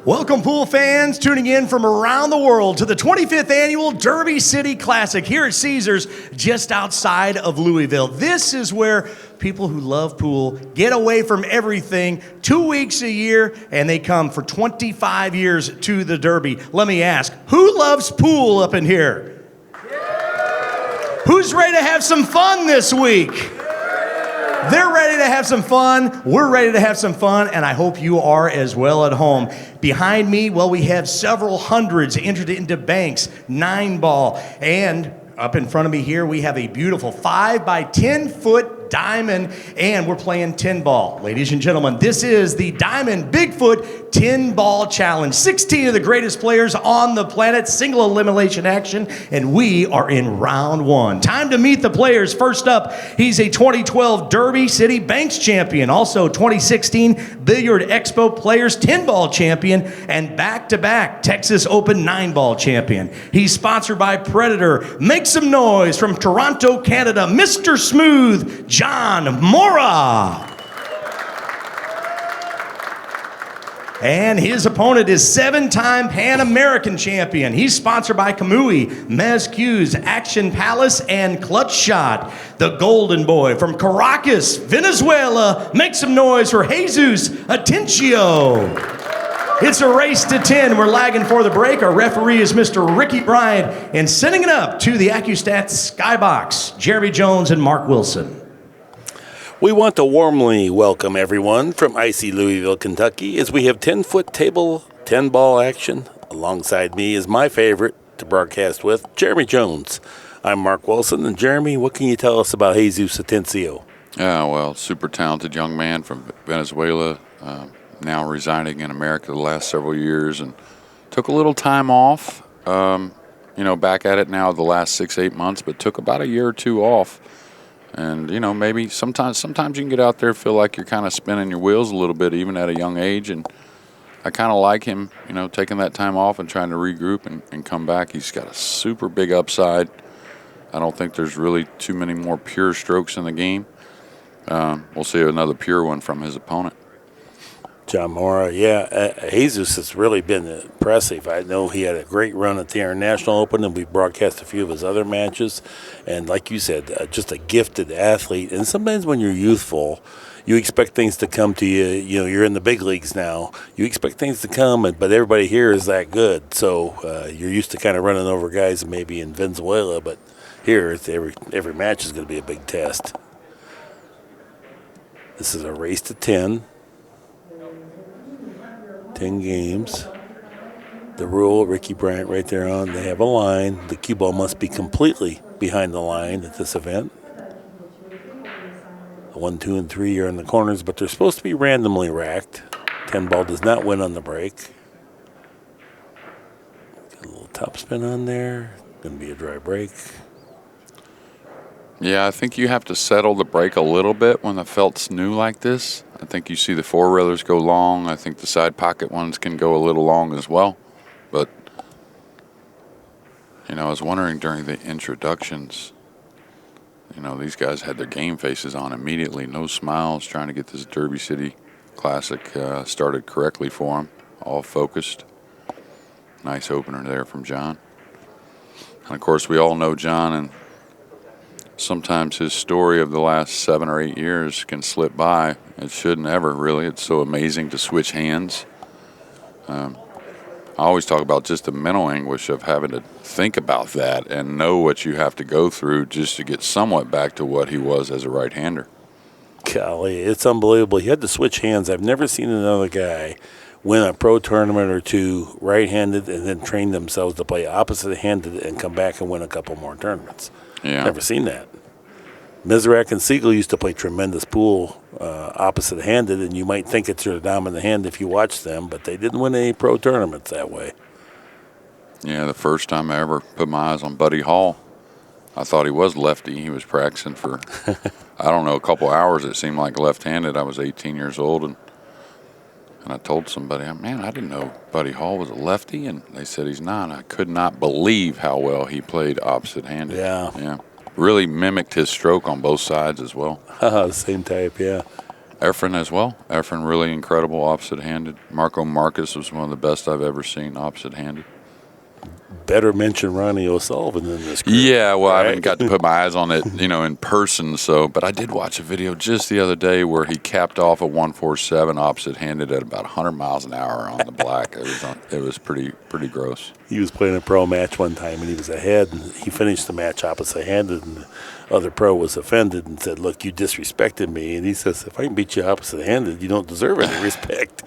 Welcome, pool fans, tuning in from around the world to the 25th annual Derby City Classic here at Caesars, just outside of Louisville. This is where people who love pool get away from everything 2 weeks a year, and they come for 25 years to the Derby. Let me ask, who loves pool up in here? Who's ready to have some fun this week? They're ready to have some fun. We're ready to have some fun, and I hope you are as well at home. Behind me, well, we have several hundreds entered into banks, 9-ball, and up in front of me here, we have a beautiful 5 by 10 foot diamond, and we're playing 10-ball. Ladies and gentlemen, this is the Diamond Bigfoot 10-ball challenge. 16 of the greatest players on the planet, single elimination action, and we are in round 1. Time to meet the players. First up, he's a 2012 Derby City Banks champion, also 2016 Billiard Expo Players 10-ball champion, and back-to-back Texas Open 9-ball champion. He's sponsored by Predator. Make some noise from Toronto, Canada, Mr. Smooth, John Morra. And his opponent is 7-time Pan American champion. He's sponsored by Kamui, Mezcuse, Action Palace, and Clutch Shot. The Golden Boy from Caracas, Venezuela. Make some noise for Jesus Atencio. It's a race to 10. We're lagging for the break. Our referee is Mr. Ricky Bryant. And sending it up to the Accu-Stats Skybox, Jeremy Jones and Mark Wilson. We want to warmly welcome everyone from icy Louisville, Kentucky, as we have 10-foot table, 10-ball action. Alongside me is my favorite to broadcast with, Jeremy Jones. I'm Mark Wilson, and Jeremy, what can you tell us about Jesus Atencio? Well, super talented young man from Venezuela, now residing in America the last several years, and took a little time off, back at it now the last 6-8 months, but took about a year or two off. And, maybe sometimes you can get out there, feel like you're kind of spinning your wheels a little bit, even at a young age. And I kind of like him, taking that time off and trying to regroup and come back. He's got a super big upside. I don't think there's really too many more pure strokes in the game. We'll see another pure one from his opponent. John Morra, Jesus has really been impressive. I know he had a great run at the International Open, and we broadcast a few of his other matches. And like you said, just a gifted athlete. And sometimes when you're youthful, you expect things to come to you. You're in the big leagues now. You expect things to come, but everybody here is that good. So you're used to kind of running over guys maybe in Venezuela, but here it's every match is going to be a big test. This is a race to 10. 10 games. The rule, Ricky Bryant right there on, they have a line. The cue ball must be completely behind the line at this event. 1, 2, and 3 are in the corners, but they're supposed to be randomly racked. 10 ball does not win on the break. Got a little topspin on there. Going to be a dry break. Yeah, I think you have to settle the break a little bit when the felt's new like this. I think you see the four-railers go long. I think the side pocket ones can go a little long as well. But, I was wondering during the introductions, these guys had their game faces on immediately. No smiles, trying to get this Derby City Classic started correctly for them. All focused. Nice opener there from John. And, of course, we all know John, and sometimes his story of the last 7 or 8 years can slip by. It shouldn't ever, really. It's so amazing to switch hands. I always talk about just the mental anguish of having to think about that and know what you have to go through just to get somewhat back to what he was as a right-hander. Golly, it's unbelievable. He had to switch hands. I've never seen another guy win a pro tournament or two right-handed and then train themselves to play opposite-handed and come back and win a couple more tournaments. Yeah. Never seen that. Mizrak and Siegel used to play tremendous pool opposite-handed, and you might think it's your dominant hand if you watch them, but they didn't win any pro tournaments that way. Yeah, the first time I ever put my eyes on Buddy Hall, I thought he was lefty. He was practicing for, a couple hours. It seemed like left-handed. I was 18 years old, and I told somebody, man, I didn't know Buddy Hall was a lefty, and they said he's not. I could not believe how well he played opposite-handed. Yeah. Really mimicked his stroke on both sides as well. Same type, yeah. Efren as well. Efren really incredible opposite-handed. Marco Marcus was one of the best I've ever seen opposite-handed. Better mention Ronnie O'Sullivan in this group. Yeah, well, right? I haven't got to put my eyes on it, in person. But I did watch a video just the other day where he capped off a 147 opposite-handed at about 100 miles an hour on the black. It was pretty gross. He was playing a pro match one time, and he was ahead, and he finished the match opposite-handed, and the other pro was offended and said, "Look, you disrespected me." And he says, "If I can beat you opposite-handed, you don't deserve any respect."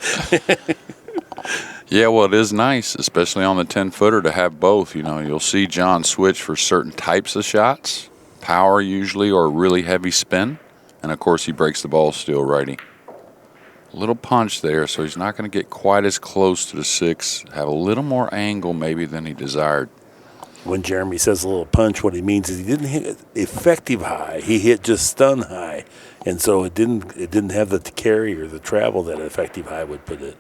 Yeah, well, it is nice, especially on the 10-footer, to have both. You'll see John switch for certain types of shots, power usually, or really heavy spin. And, of course, he breaks the ball still righty. A little punch there, so he's not going to get quite as close to the 6, have a little more angle maybe than he desired. When Jeremy says a little punch, what he means is he didn't hit effective high. He hit just stun high. And so it didn't have the carry or the travel that effective high would put it.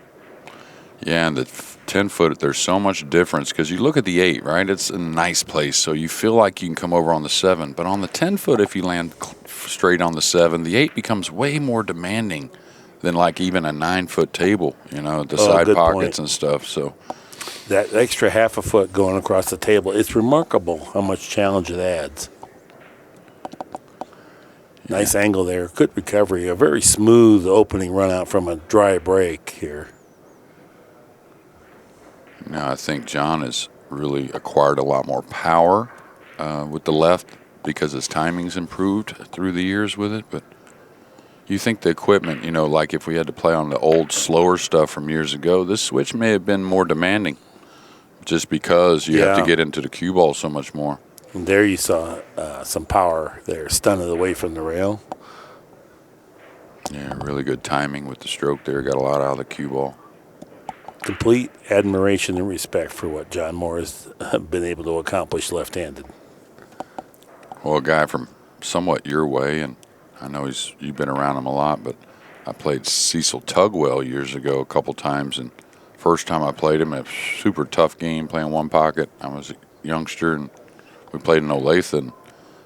Yeah, and the 10-foot, there's so much difference because you look at the 8, right? It's a nice place, so you feel like you can come over on the 7. But on the 10-foot, if you land straight on the 7, the 8 becomes way more demanding than like even a 9-foot table, the side pockets point. And stuff. So that extra half a foot going across the table, it's remarkable how much challenge it adds. Nice angle there, good recovery, a very smooth opening run out from a dry break here. Now, I think John has really acquired a lot more power with the left because his timing's improved through the years with it. But you think the equipment, like if we had to play on the old, slower stuff from years ago, this switch may have been more demanding just because you have to get into the cue ball so much more. And there you saw some power there, stunted away from the rail. Yeah, really good timing with the stroke there. Got a lot out of the cue ball. Complete admiration and respect for what John Morra has been able to accomplish left-handed. Well, a guy from somewhat your way, and I know you've been around him a lot, but I played Cecil Tugwell years ago a couple times, and first time I played him, a super tough game, playing one pocket. I was a youngster, and we played in Olathe, and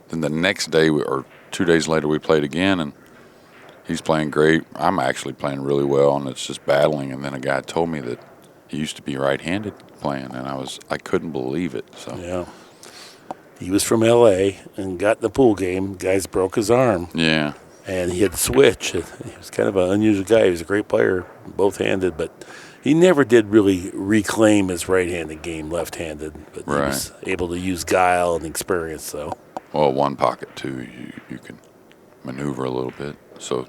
then the next day, or 2 days later, we played again, and he's playing great. I'm actually playing really well, and it's just battling. And then a guy told me that he used to be right-handed playing, and I couldn't believe it. So yeah, he was from L.A. and got in the pool game. Guys broke his arm. Yeah, and he had to switch. He was kind of an unusual guy. He was a great player, both-handed, but he never did really reclaim his right-handed game left-handed. But he was able to use guile and experience, though. Well, one pocket too. You can maneuver a little bit. So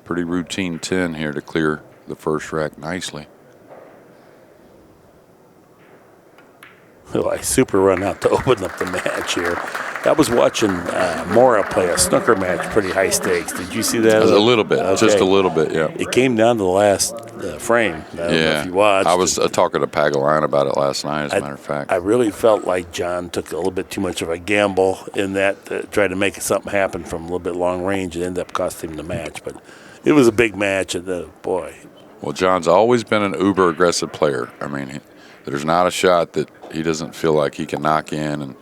pretty routine 10 here to clear the first rack nicely. Well, a super run out to open up the match here. I was watching Morra play a snooker match, pretty high stakes. Did you see that? A little bit, just a little bit, yeah. It came down to the last frame. I don't know if you watched. I was talking to Pagaline about it last night, as a matter of fact. I really felt like John took a little bit too much of a gamble in that, tried to make something happen from a little bit long range. It ended up costing him the match. But it was a big match, and boy. Well, John's always been an uber-aggressive player. I mean, there's not a shot that he doesn't feel like he can knock in, and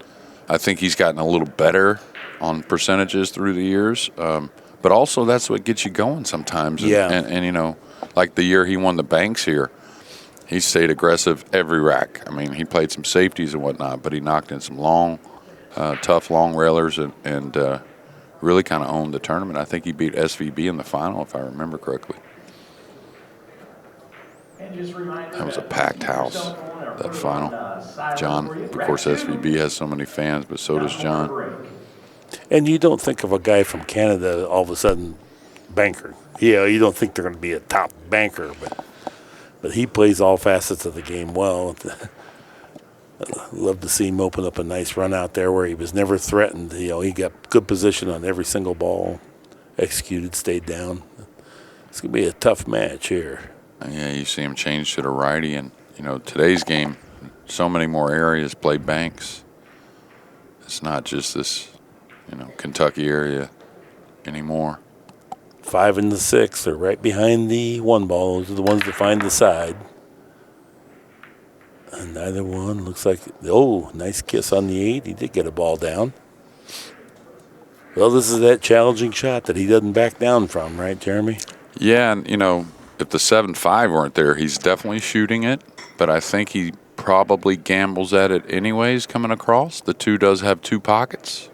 I think he's gotten a little better on percentages through the years. But also that's what gets you going sometimes. And like the year he won the Banks here, he stayed aggressive every rack. I mean, he played some safeties and whatnot, but he knocked in some long, tough long railers and really kind of owned the tournament. I think he beat SVB in the final, if I remember correctly. That was a packed house, that final. John, of course, SVB has so many fans, but so does John. And you don't think of a guy from Canada all of a sudden banker. You don't think they're going to be a top banker, but he plays all facets of the game well. Love to see him open up a nice run out there where he was never threatened. He got good position on every single ball, executed, stayed down. It's going to be a tough match here. Yeah, you see him change to the righty, and today's game, so many more areas play banks. It's not just this, Kentucky area anymore. 5 and the 6 are right behind the one ball. Those are the ones that find the side. And neither one looks like, nice kiss on the 8. He did get a ball down. Well, this is that challenging shot that he doesn't back down from, right, Jeremy? Yeah, and, if the 7-5 weren't there, he's definitely shooting it, but I think he probably gambles at it anyways coming across. The 2 does have 2 pockets.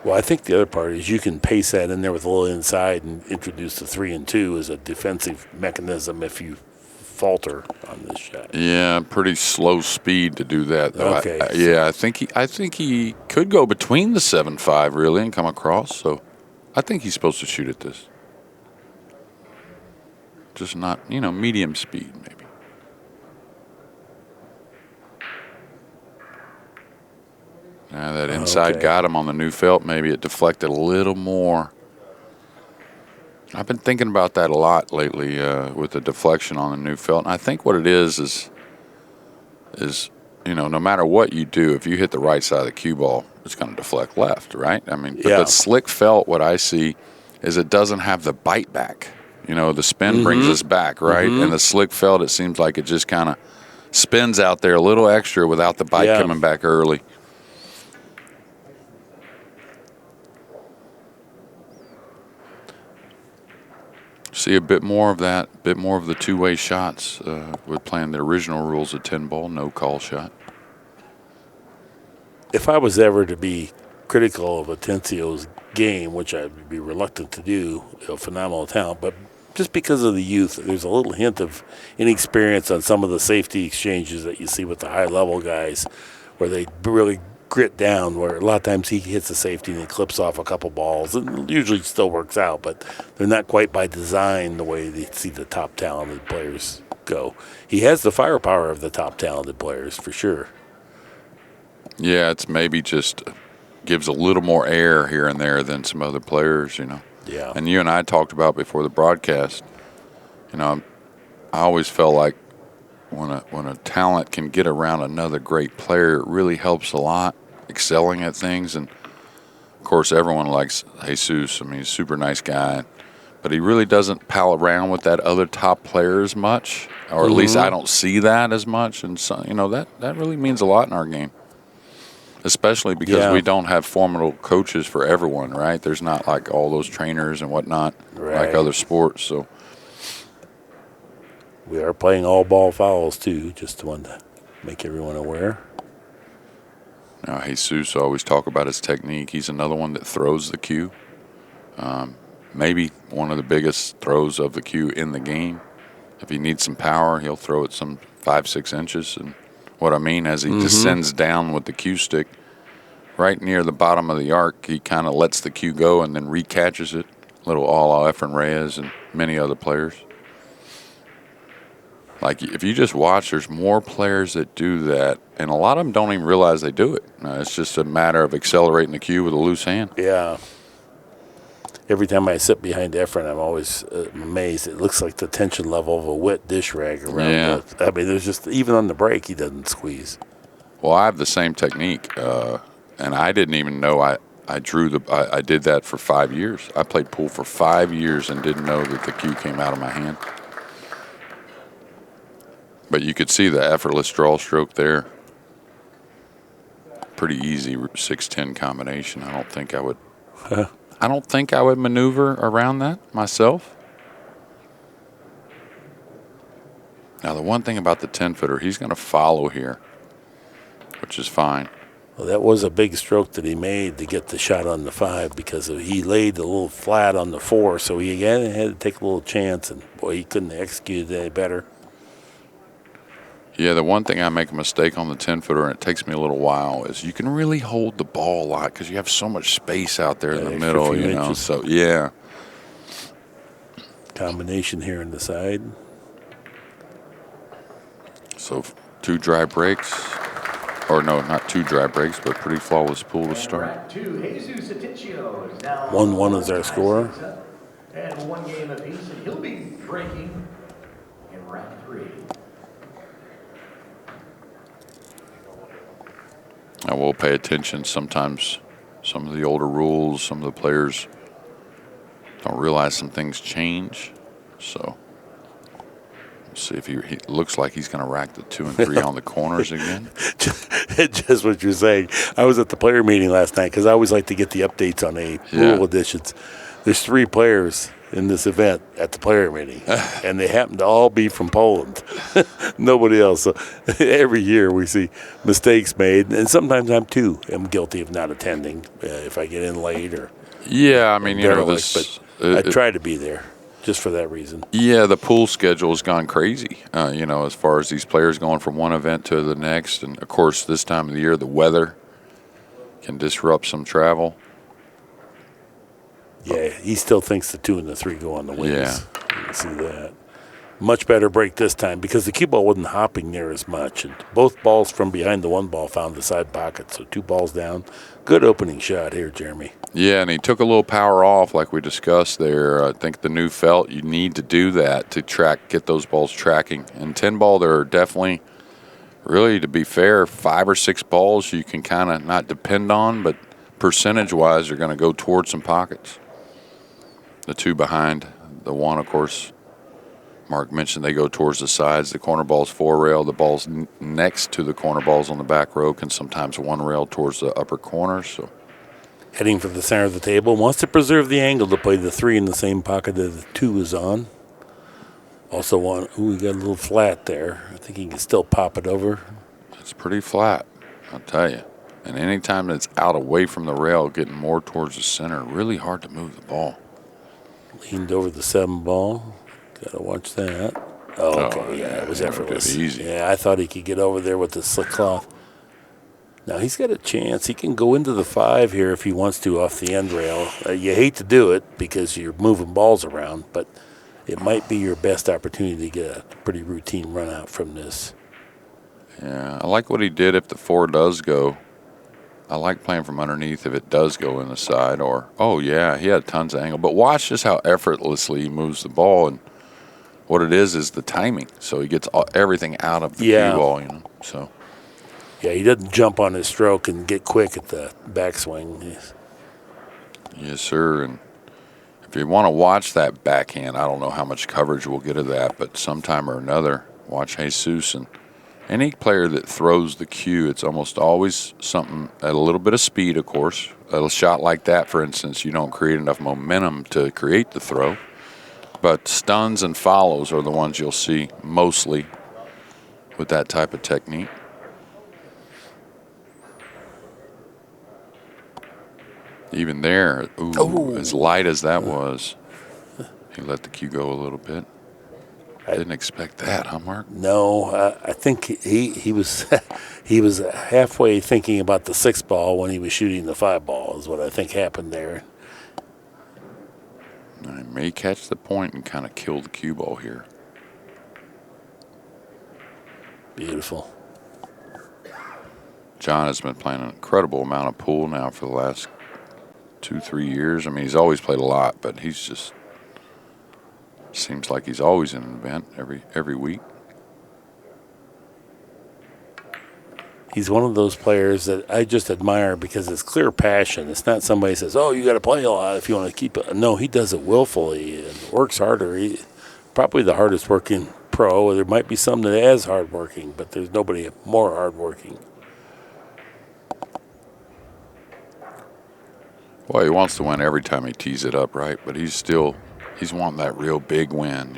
Well, I think the other part is you can pace that in there with a little inside and introduce the 3 and 2 as a defensive mechanism if you falter on this shot. Yeah, pretty slow speed to do that, though. Okay. I think he could go between the 7-5 really and come across. So I think he's supposed to shoot at this. Just not, medium speed maybe. Now that inside got him on the new felt. Maybe it deflected a little more. I've been thinking about that a lot lately with the deflection on the new felt. And I think what it is no matter what you do, if you hit the right side of the cue ball, it's going to deflect left, right? I mean, but the slick felt, what I see is it doesn't have the bite back. The spin brings us back, right? And the slick felt, it seems like it just kind of spins out there a little extra without the bite coming back early. See a bit more of that, a bit more of the two-way shots. We're playing the original rules of 10-ball, no call shot. If I was ever to be critical of Atencio's game, which I'd be reluctant to do, phenomenal talent, but just because of the youth, there's a little hint of inexperience on some of the safety exchanges that you see with the high-level guys where they really grit down, where a lot of times he hits the safety and he clips off a couple balls, and usually still works out, but they're not quite by design the way they see the top talented players go. He has the firepower of the top talented players, for sure. Yeah, it's maybe just gives a little more air here and there than some other players, Yeah. And you and I talked about before the broadcast, I always felt like when a talent can get around another great player, it really helps a lot, excelling at things. And, of course, everyone likes Jesus. I mean, he's a super nice guy. But he really doesn't pal around with that other top player as much, or at least I don't see that as much. And, so, that really means a lot in our game, especially because we don't have formidable coaches for everyone, right? There's not like all those trainers and whatnot like other sports, so. We are playing all ball fouls, too, just wanted to make everyone aware. Now, Jesus, I always talk about his technique. He's another one that throws the cue. Maybe one of the biggest throws of the cue in the game. If he needs some power, he'll throw it some 5-6 inches. And what I mean, as he descends down with the cue stick, right near the bottom of the arc, he kind of lets the cue go and then recatches it. Little a la Efren Reyes and many other players. Like, if you just watch, there's more players that do that, and a lot of them don't even realize they do it. It's just a matter of accelerating the cue with a loose hand. Yeah. Every time I sit behind Efren, I'm always amazed. It looks like the tension level of a wet dish rag around. Yeah. I mean, there's just, even on the break, he doesn't squeeze. Well, I have the same technique, and I didn't even know I did that for 5 years. I played pool for 5 years and didn't know that the cue came out of my hand. But you could see the effortless draw stroke there. Pretty easy 6-10 combination. I don't think I would maneuver around that myself. Now, the one thing about the 10-footer, he's going to follow here, which is fine. Well, that was a big stroke that he made to get the shot on the 5 because he laid a little flat on the 4, so he had to take a little chance, and, boy, he couldn't have executed it any better. Yeah, the one thing I make a mistake on the 10-footer, and it takes me a little while, is you can really hold the ball a lot because you have so much space out there in the middle, inches. So, yeah. Combination here on the side. So 2 dry breaks. Or no, not 2 dry breaks, but pretty flawless pool to start. 1-1 is our score. And 1 game apiece, and he'll be breaking in round 3. I will pay attention. Sometimes some of the older rules, some of the players don't realize some things change. So let's see if he looks like he's going to rack the 2 and 3 on the corners again. Just what you're saying. I was at the player meeting last night because I always like to get the updates on rule additions. There's 3 players in this event at the player meeting, and they happen to all be from Poland. Nobody else. So every year we see mistakes made, and sometimes I'm guilty of not attending if I get in late or. Yeah, I mean, but I try to be there just for that reason. Yeah, the pool schedule has gone crazy, as far as these players going from one event to the next. And, of course, this time of the year, the weather can disrupt some travel. Yeah, he still thinks the 2 and the 3 go on the wings. Yeah. You can see that. Much better break this time because the cue ball wasn't hopping near as much. And both balls from behind the 1 ball found the side pocket, so 2 balls down. Good opening shot here, Jeremy. Yeah, and he took a little power off like we discussed there. I think the new felt, you need to do that to get those balls tracking. And 10 ball, there are definitely, really, to be fair, 5 or 6 balls you can kind of not depend on, but percentage-wise are going to go towards some pockets. The 2 behind, the 1, of course, Mark mentioned they go towards the sides. The corner ball's 4 rail. The balls next to the corner balls on the back row can sometimes 1 rail towards the upper corners. So, heading for the center of the table, wants to preserve the angle to play the 3 in the same pocket that the 2 is on. Also we got a little flat there. I think he can still pop it over. It's pretty flat, I'll tell you. And anytime it's out away from the rail, getting more towards the center, really hard to move the ball. Leaned over the 7 ball. Got to watch that. Oh, okay. Yeah, it was effortless. Easy. Yeah, I thought he could get over there with the slick cloth. Now he's got a chance. He can go into the 5 here if he wants to off the end rail. You hate to do it because you're moving balls around, but it might be your best opportunity to get a pretty routine run out from this. Yeah, I like what he did if the 4 does go. I like playing from underneath if it does go in the side or, he had tons of angle. But watch just how effortlessly he moves the ball. And what it is the timing. So he gets everything out of the cue ball, So. Yeah, he doesn't jump on his stroke and get quick at the backswing. Yes, sir. And if you want to watch that backhand, I don't know how much coverage we'll get of that, but sometime or another, watch Jesus. And any player that throws the cue, it's almost always something at a little bit of speed, of course. A shot like that, for instance, you don't create enough momentum to create the throw. But stuns and follows are the ones you'll see mostly with that type of technique. Even there, as light as that was, he let the cue go a little bit. I didn't expect that, huh, Mark? No, I think he was he was halfway thinking about the 6 ball when he was shooting the 5 ball is what I think happened there. I may catch the point and kind of kill the cue ball here. Beautiful. John has been playing an incredible amount of pool now for the last 2-3 years. I mean, he's always played a lot, but he's just seems like he's always in an event every week. He's one of those players that I just admire because it's clear passion. It's not somebody who says, you got to play a lot if you want to keep it. No, he does it willfully and works harder. He probably the hardest working pro. There might be some that is hard working, but there's nobody more hard working. Well, he wants to win every time he tees it up, right? But he's wanting that real big win.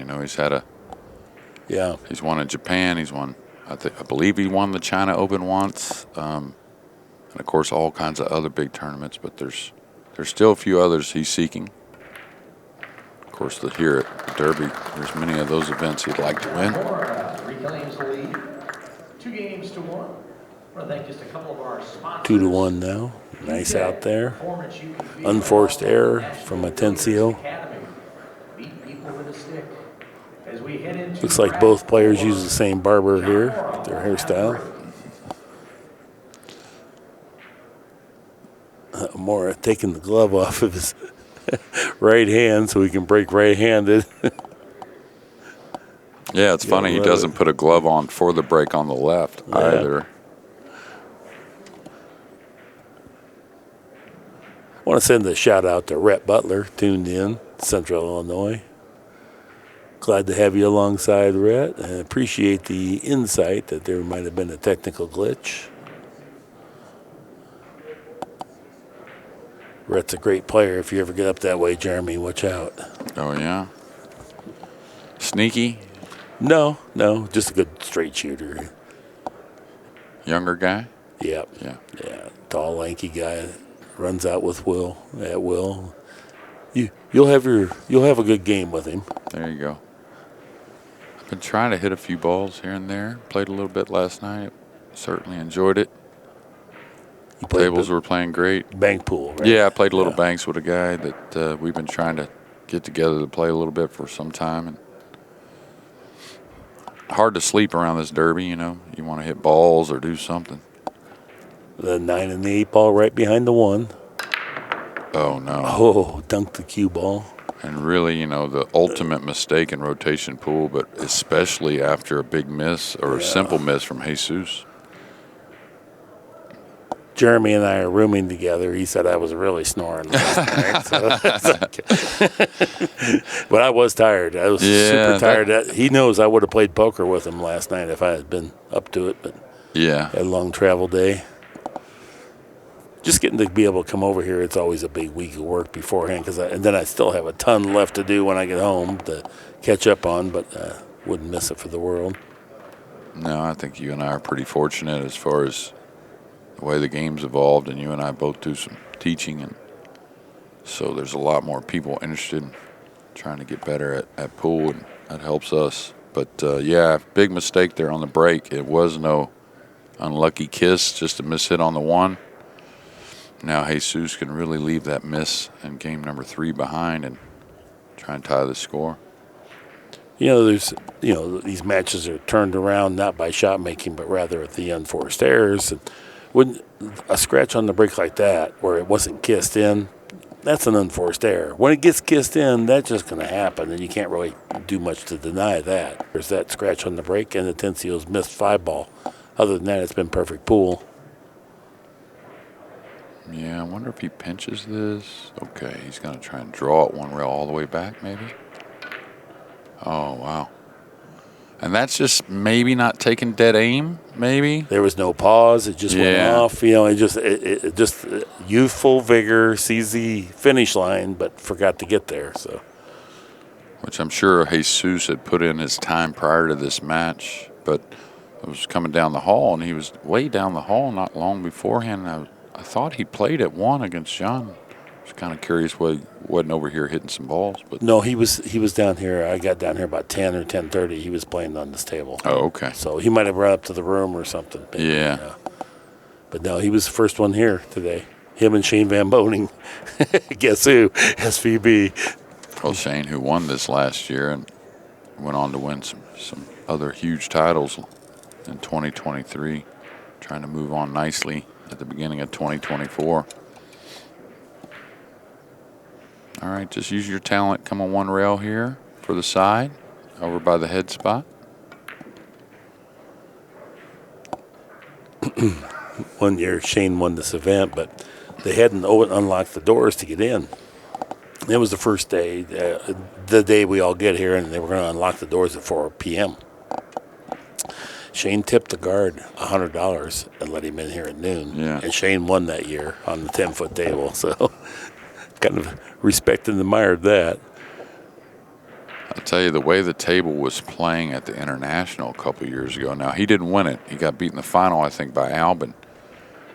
He's won in Japan. He's won, I believe he won the China Open once. And, of course, all kinds of other big tournaments. But there's still a few others he's seeking. Of course, here at the Derby, there's many of those events he'd like to win. Reclaims the lead. 2-1. I want to thank just a couple of our sponsors. 2-1 now. Nice out there. Unforced error from Atencio. Looks like both players use the same barber here, their hairstyle. Morra taking the glove off of his right hand so he can break right-handed. Yeah, it's funny. He doesn't put a glove on for the break on the left either. I want to send a shout out to Rhett Butler, tuned in, Central Illinois. Glad to have you alongside, Rhett, and appreciate the insight that there might have been a technical glitch. Rhett's a great player. If you ever get up that way, Jeremy, watch out. Oh, yeah? Sneaky? No, just a good straight shooter. Younger guy? Yep. Yeah. Tall, lanky guy. Runs out with will, at will. You'll have a good game with him. There you go. I've been trying to hit a few balls here and there. Played a little bit last night. Certainly enjoyed it. Tables were playing great. Bank pool, right? Yeah, I played a little banks with a guy that we've been trying to get together to play a little bit for some time. And hard to sleep around this derby, you know. You want to hit balls or do something. The 9 and the 8 ball right behind the 1. Oh, no. Oh, dunked the cue ball. And really, you know, the ultimate mistake in rotation pool, but especially after a big miss or a simple miss from Jesus. Jeremy and I are rooming together. He said I was really snoring last night. But I was tired. I was super tired. He knows I would have played poker with him last night if I had been up to it. But yeah, had a long travel day. Just getting to be able to come over here, it's always a big week of work beforehand. And then I still have a ton left to do when I get home to catch up on, but wouldn't miss it for the world. No, I think you and I are pretty fortunate as far as the way the game's evolved, and you and I both do some teaching, and so there's a lot more people interested in trying to get better at pool, and that helps us. But yeah, big mistake there on the break. It was no unlucky kiss, just a mishit on the 1. Now Jesus can really leave that miss in game number 3 behind and try and tie the score. These matches are turned around not by shot making, but rather at the unforced errors. And when a scratch on the break like that, where it wasn't kissed in, that's an unforced error. When it gets kissed in, that's just going to happen, and you can't really do much to deny that. There's that scratch on the break, and Atencio's missed 5 ball. Other than that, it's been perfect pool. Yeah, I wonder if he pinches this. Okay, he's going to try and draw it 1 rail all the way back, maybe. Oh, wow. And that's just maybe not taking dead aim, maybe? There was no pause. It just went off. It just youthful vigor, sees the finish line, but forgot to get there. So, which I'm sure Jesus had put in his time prior to this match, but it was coming down the hall, and he was way down the hall not long beforehand. I thought he played at 1 against John. I was kind of curious why he wasn't over here hitting some balls. But no, he was down here. I got down here about 10 or 10:30. He was playing on this table. Oh, okay. So he might have run up to the room or something. Maybe, yeah. But no, he was the first one here today. Him and Shane Van Boning. Guess who? SVB. Well, Shane, who won this last year and went on to win some other huge titles in 2023, trying to move on nicely at the beginning of 2024. All right, just use your talent. Come on 1 rail here for the side, over by the head spot. One year, Shane won this event, but they hadn't unlocked the doors to get in. It was the first day, the day we all get here, and they were going to unlock the doors at 4 p.m. Shane tipped the guard $100 and let him in here at noon. Yeah. And Shane won that year on the 10-foot table. So kind of respected and admired that. I'll tell you, the way the table was playing at the International a couple years ago. Now, he didn't win it. He got beat in the final, I think, by Albin.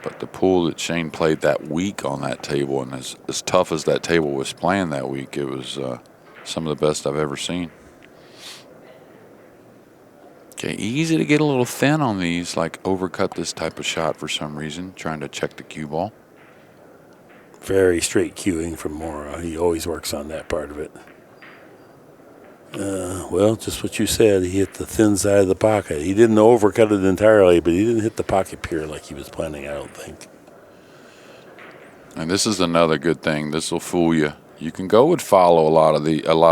But the pool that Shane played that week on that table, and as tough as that table was playing that week, it was some of the best I've ever seen. Okay, easy to get a little thin on these, like overcut this type of shot for some reason, trying to check the cue ball. Very straight cueing from Morra. He always works on that part of it. Well, just what you said. He hit the thin side of the pocket. He didn't overcut it entirely, but he didn't hit the pocket pier like he was planning, I don't think. And this is another good thing. This will fool you. You can go with follow a lot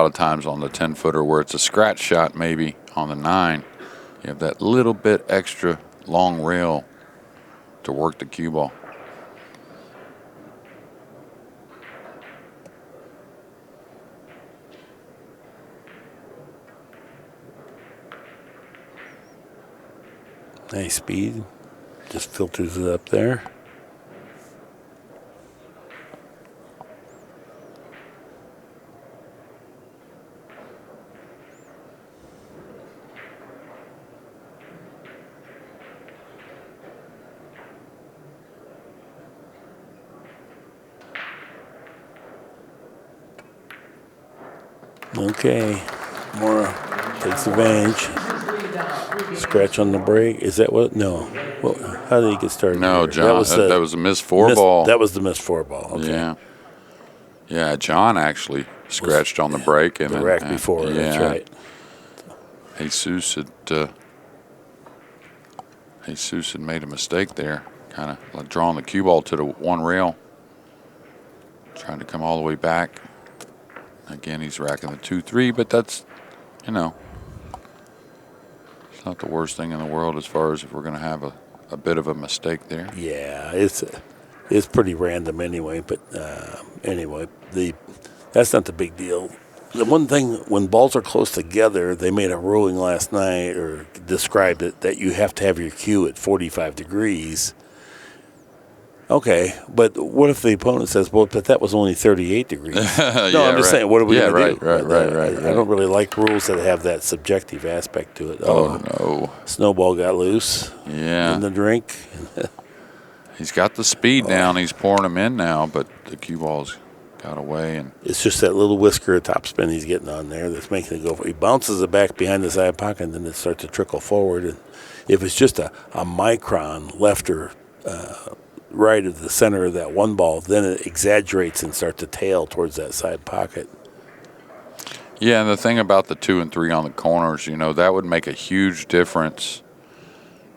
of times on the 10-footer where it's a scratch shot maybe on the 9. You have that little bit extra long rail to work the cue ball. Nice speed. Just filters it up there. Okay. Morra takes advantage. Scratch on the break. Is that what? No. Well, how did he get started? No, here? John, that was a missed four ball. That was the missed 4-ball. Okay. Yeah. Yeah, John actually scratched on the break. And the rack before, that's right. Jesus had made a mistake there, kind of like drawing the cue ball to the one rail, trying to come all the way back. Again, he's racking the 2-3, but that's, it's not the worst thing in the world as far as if we're going to have a bit of a mistake there. Yeah, it's pretty random anyway, but anyway, that's not the big deal. The one thing, when balls are close together, they made a ruling last night or described it that you have to have your cue at 45 degrees. Okay, but what if the opponent says, well, but that was only 38 degrees? No, I'm just saying, what are we going to do? Right. I don't really like rules that have that subjective aspect to it. Oh, no. Snowball got loose in the drink. He's got the speed down. He's pouring them in now, but the cue ball's got away. And it's just that little whisker of topspin he's getting on there that's making it go. He bounces it back behind the side pocket, and then it starts to trickle forward. And if it's just a micron left or right of the center of that one ball, then it exaggerates and starts to tail towards that side pocket. Yeah, and the thing about the 2 and 3 on the corners, that would make a huge difference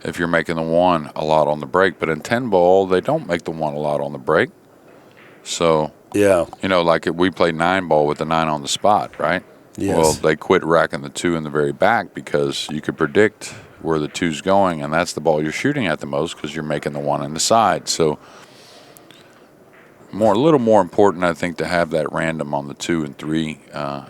if you're making the 1 a lot on the break. But in 10 ball, they don't make the 1 a lot on the break. So, yeah, like we played 9 ball with the 9 on the spot, right? Yes. Well, they quit racking the 2 in the very back because you could predict where the 2's going, and that's the ball you're shooting at the most because you're making the 1 in the side. So, a little more important, I think, to have that random on the 2 and 3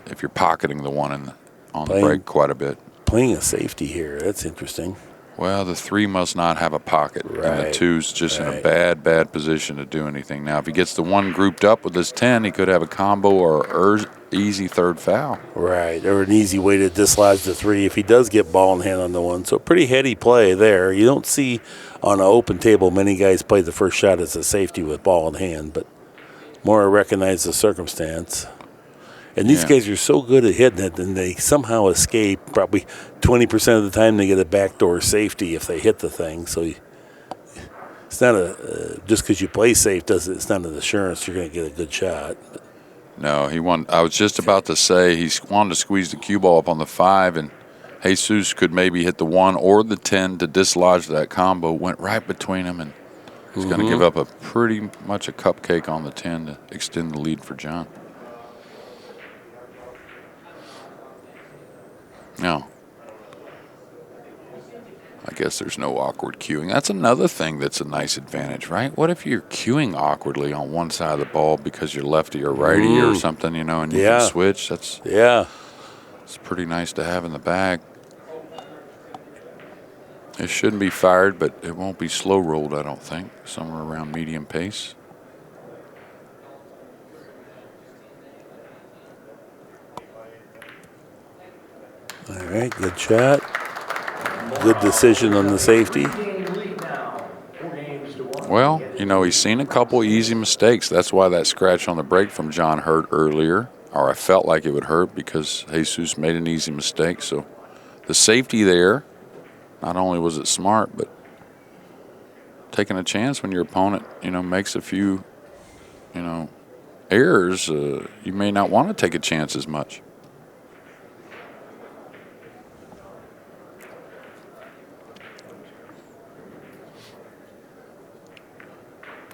if you're pocketing the 1 on the break quite a bit. Playing a safety here, that's interesting. Well, the 3 must not have a pocket, and the 2's just in a bad position to do anything. Now, if he gets the 1 grouped up with his 10, he could have a combo or easy third foul. Right, or an easy way to dislodge the 3 if he does get ball in hand on the 1. So pretty heady play there. You don't see on an open table many guys play the first shot as a safety with ball in hand, but Morra recognized the circumstance. And these guys are so good at hitting it, and they somehow escape. Probably 20% of the time they get a backdoor safety if they hit the thing. So it's not just because you play safe it's not an assurance you're going to get a good shot. No, he won. I was just about to say he wanted to squeeze the cue ball up on the 5, and Jesus could maybe hit the 1 or the 10 to dislodge that combo. Went right between them, and he's going to give up pretty much a cupcake on the 10 to extend the lead for John. No. I guess there's no awkward cueing. That's another thing that's a nice advantage, right? What if you're cueing awkwardly on one side of the ball because you're lefty or righty or something, and you can switch? It's pretty nice to have in the bag. It shouldn't be fired, but it won't be slow rolled, I don't think. Somewhere around medium pace. All right, good shot. Good decision on the safety. Well, he's seen a couple easy mistakes. That's why that scratch on the break from John hurt earlier, or I felt like it would hurt because Jesus made an easy mistake. So the safety there, not only was it smart, but taking a chance when your opponent, makes a few, errors, you may not want to take a chance as much.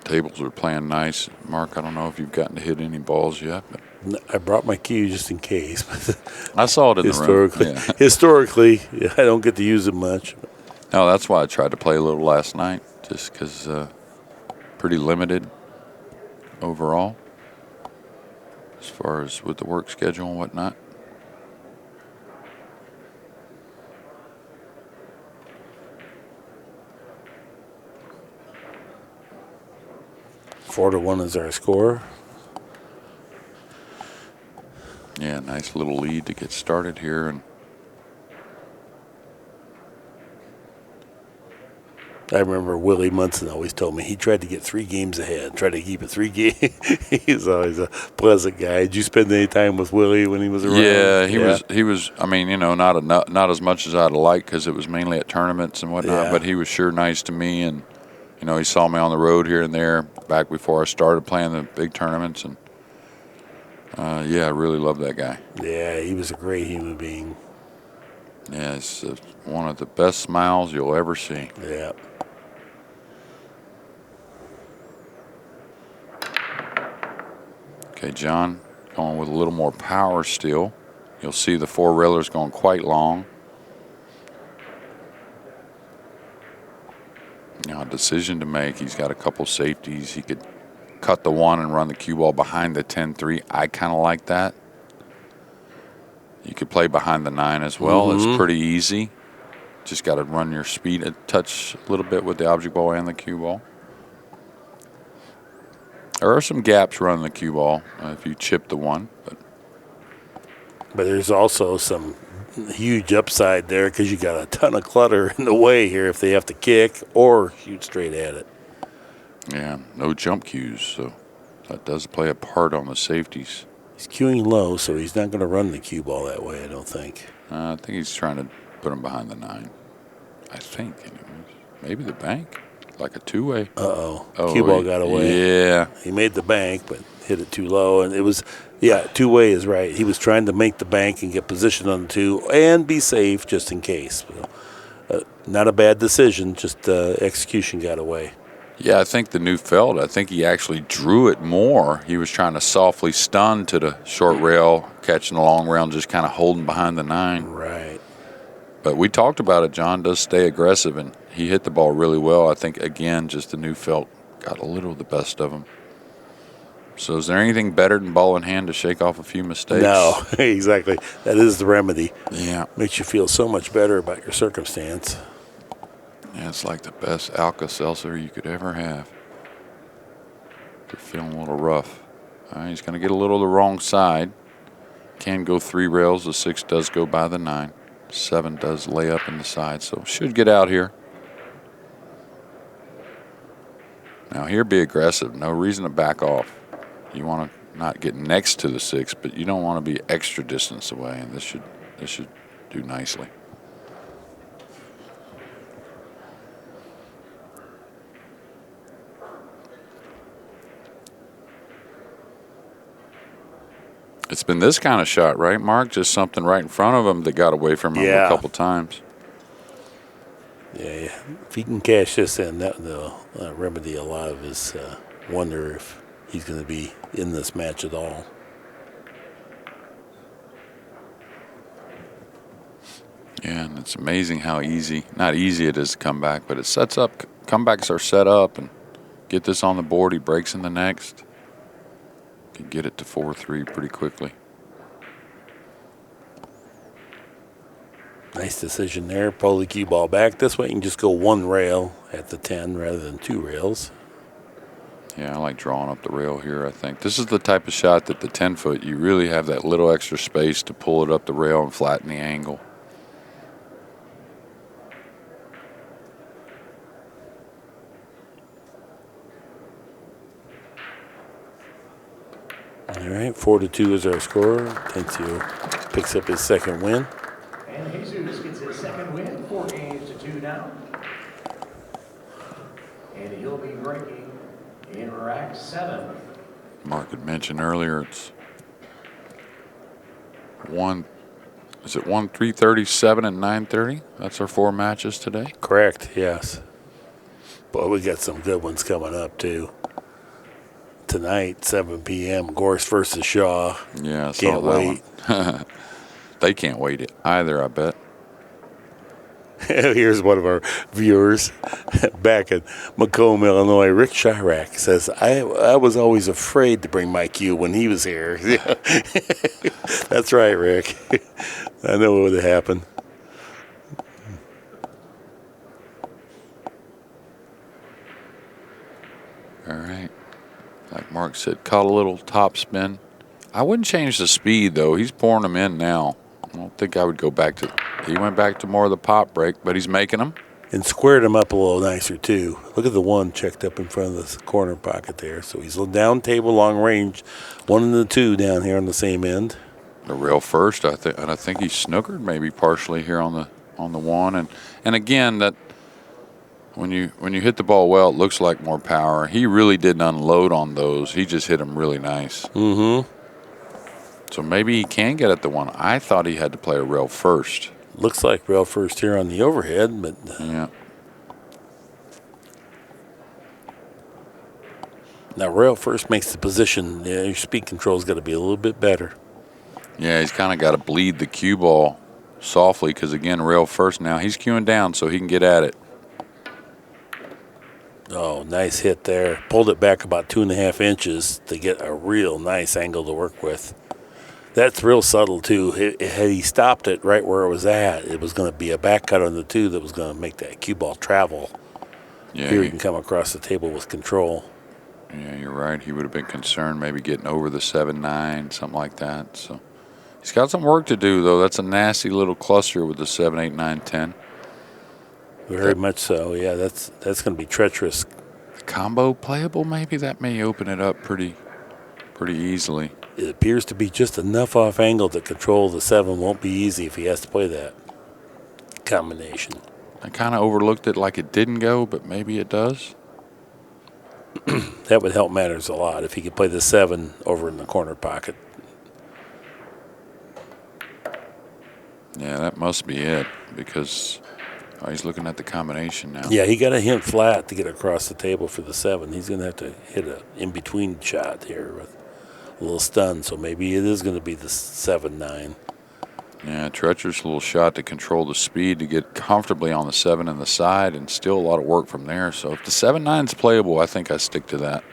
Tables are playing nice. Mark, I don't know if you've gotten to hit any balls yet. But I brought my cue just in case. I saw it in the room. Yeah. Historically, I don't get to use it much. No, that's why I tried to play a little last night, just because pretty limited overall as far as with the work schedule and whatnot. Four to 1 is our score. Yeah, nice little lead to get started here. And I remember Willie Munson always told me he tried to get 3 games ahead, tried to keep it 3 games. He's always a pleasant guy. Did you spend any time with Willie when he was around? Yeah, he was. I mean, not as much as I'd like because it was mainly at tournaments and whatnot. Yeah. But he was sure nice to me, and he saw me on the road here and there back before I started playing the big tournaments, and I really loved that guy. Yeah, he was a great human being. Yeah, it's one of the best smiles you'll ever see. Yeah. Okay, John, going with a little more power still. You'll see the 4 railers going quite long. Now, a decision to make. He's got a couple safeties. He could cut the 1 and run the cue ball behind the 10-3. I kind of like that. You could play behind the 9 as well. It's pretty easy. Just got to run your speed a touch a little bit with the object ball and the cue ball. There are some gaps running the cue ball if you chip the 1. But there's also some huge upside there because you got a ton of clutter in the way here if they have to kick or shoot straight at it. Yeah, no jump cues, so that does play a part on the safeties. He's cueing low, so he's not going to run the cue ball that way, I don't think. I think he's trying to put him behind the 9. I think, anyways. Maybe the bank, like a 2-way. Oh, cue ball got away. Yeah. He made the bank, but hit it too low. And it was, 2-way is right. He was trying to make the bank and get positioned on the 2 and be safe just in case. Not a bad decision, just execution got away. Yeah, I think the new felt, I think he actually drew it more. He was trying to softly stun to the short rail, catching the long rail, and just kind of holding behind the 9. Right. But we talked about it. John does stay aggressive, and he hit the ball really well. I think, again, just the new felt got a little the best of him. So is there anything better than ball in hand to shake off a few mistakes? No, exactly. That is the remedy. Yeah. Makes you feel so much better about your circumstance. Yeah, it's like the best Alka-Seltzer you could ever have. If you're feeling a little rough. All right, he's going to get a little the wrong side. Can go 3 rails. The 6 does go by the 9. 7 does lay up in the side, so should get out here. Now here, be aggressive. No reason to back off. You want to not get next to the 6, but you don't want to be extra distance away, and this should do nicely. It's been this kind of shot, right, Mark? Just something right in front of him that got away from him a couple times. Yeah, if he can cash this in, that'll remedy a lot of his wonder if he's going to be in this match at all. Yeah, and it's amazing how not easy it is to come back, but it sets up, comebacks are set up, and get this on the board, he breaks in the next. Can get it to 4-3 pretty quickly. Nice decision there. Pull the cue ball back. This way you can just go 1 rail at the 10 rather than 2 rails. Yeah, I like drawing up the rail here, I think. This is the type of shot that the 10-foot, you really have that little extra space to pull it up the rail and flatten the angle. All right, 4-2 is our score. Atencio picks up his second win. And Jesus gets his second win, 4 games to 2 now. And he'll be breaking in rack 7. Mark had mentioned earlier it's 3:37 and 9:30? That's our 4 matches today? Correct, yes. But we got some good ones coming up, too. Tonight, 7 p.m., Gorse versus Shaw. Yeah, I saw Can't wait. One. They can't wait either, I bet. Here's one of our viewers back in Macomb, Illinois. Rick Chirac says, I was always afraid to bring my cue when he was here. That's right, Rick. I know what would have happened. All right. Like Mark said, caught a little top spin. I wouldn't change the speed, though. He's pouring them in now. I don't think I would go back to... He went back to more of the pop break, but he's making them. and squared him up a little nicer, too. Look at the one checked up in front of the corner pocket there. So he's down table, long range. 1 and the 2 down here on the same end. The rail first, I think he snookered maybe partially here on the 1. And again, that when you hit the ball well, it looks like more power. He really didn't unload on those. He just hit them really nice. Mm-hmm. So maybe he can get at the 1. I thought he had to play a rail first. Looks like rail first here on the overhead, but Yeah. now rail first makes the position. Yeah, your speed control's got to be a little bit better. Yeah, he's kind of got to bleed the cue ball softly because, again, rail first now. He's cueing down so he can get at it. Oh, nice hit there. Pulled it back about 2.5 inches to get a real nice angle to work with. That's real subtle, too. Had he stopped it right where it was at, it was going to be a back cut on the 2 that was going to make that cue ball travel. Yeah, Here he can come across the table with control. Yeah, you're right. He would have been concerned maybe getting over the 7-9, something like that. So he's got some work to do, though. That's a nasty little cluster with the 7, 8, 9, 10. Very much so. Yeah, that's going to be treacherous. Combo playable, maybe that may open it up pretty easily. It appears to be just enough off angle to control the 7. Won't be easy if he has to play that combination. I kind of overlooked it like it didn't go, but maybe it does. That would help matters a lot if he could play the 7 over in the corner pocket. Yeah, that must be it because he's looking at the combination now. Yeah, he got a hint flat to get across the table for the 7. He's going to have to hit a in-between shot here with a little stun, so maybe it is going to be the 7-9. Yeah, treacherous little shot to control the speed to get comfortably on the 7 and the side, and still a lot of work from there. So if the 7-9 is playable, I think I stick to that.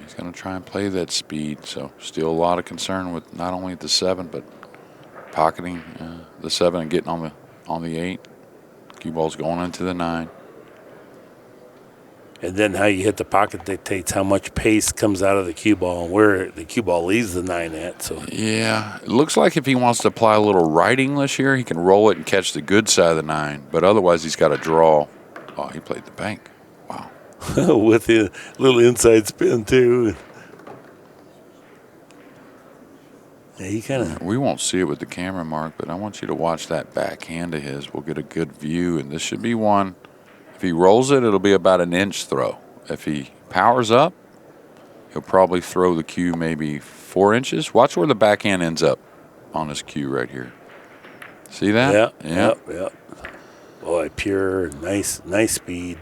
He's going to try and play that speed, so still a lot of concern with not only the 7 but pocketing the 7 and getting on the 8. Cue ball's going into the 9. And then how you hit the pocket dictates how much pace comes out of the cue ball and where the cue ball leaves the 9 at. So yeah, it looks like if he wants to apply a little right English here, he can roll it and catch the good side of the 9. But otherwise, he's got to draw. Oh, he played the bank. Wow. with a little inside spin too. Yeah, he kind of. We won't see it with the camera, Mark, but I want you to watch that backhand of his. We'll get a good view, and this should be one. If he rolls it, it'll be about an inch throw. If he powers up, he'll probably throw the cue maybe 4 inches. Watch where the backhand ends up on his cue right here. See that? Yeah. Boy, pure, nice speed.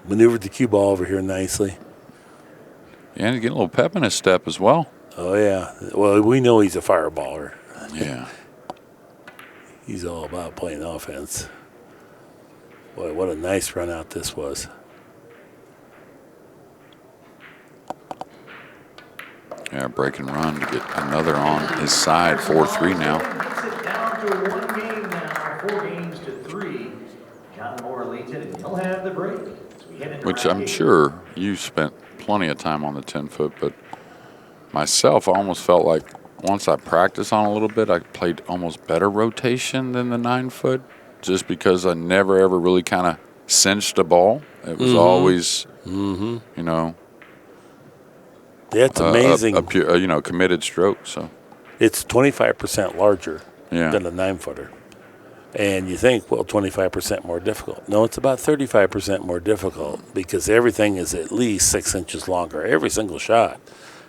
Maneuvered the cue ball over here nicely. Yeah, and he's getting a little pep in his step as well. Oh, yeah. Well, we know he's a fireballer. Yeah. He's all about playing offense. Boy, what a nice run out this was. Yeah, break and run to get another on his side. 4-3 now. Makes it down to 1 game now, 4 games to 3. John Morra leads it, and he'll have the break. Which I'm sure you spent plenty of time on the 10-foot, but myself, I almost felt like once I practiced on a little bit, I played almost better rotation than the 9-foot, just because I never ever really kind of cinched a ball. It was always, you know, that's amazing. A pure, committed stroke. So it's 25% larger yeah. than a 9-footer. And you think, well, 25% more difficult. No, it's about 35% more difficult because everything is at least 6 inches longer, every single shot.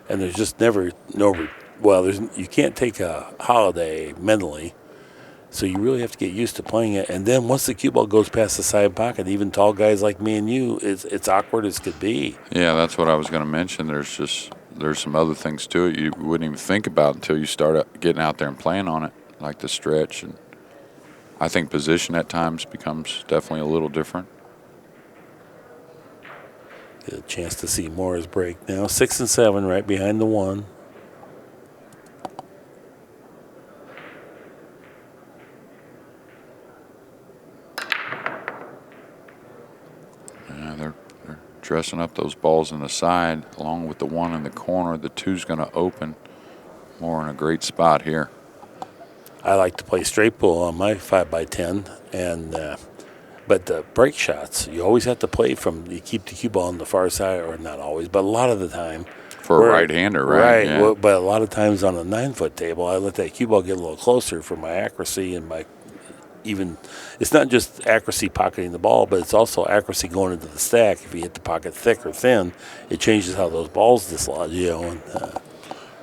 And there's just you can't take a holiday mentally. So you really have to get used to playing it. And then once the cue ball goes past the side pocket, even tall guys like me and you, it's awkward as could be. Yeah, that's what I was going to mention. There's some other things to it you wouldn't even think about until you start getting out there and playing on it, like the stretch. And I think position at times becomes definitely a little different. Get a chance to see Morra's break now. 6 and 7 right behind the 1. Yeah, they're dressing up those balls in the side along with the 1 in the corner. The 2's going to open. More in a great spot here. I like to play straight pool on my 5x10, and but the break shots, you always have to play you keep the cue ball on the far side, or not always, but a lot of the time. For a right-hander, right? Right, Yeah. well, but a lot of times on a 9-foot table, I let that cue ball get a little closer for my accuracy and it's not just accuracy pocketing the ball, but it's also accuracy going into the stack. If you hit the pocket thick or thin, it changes how those balls dislodge,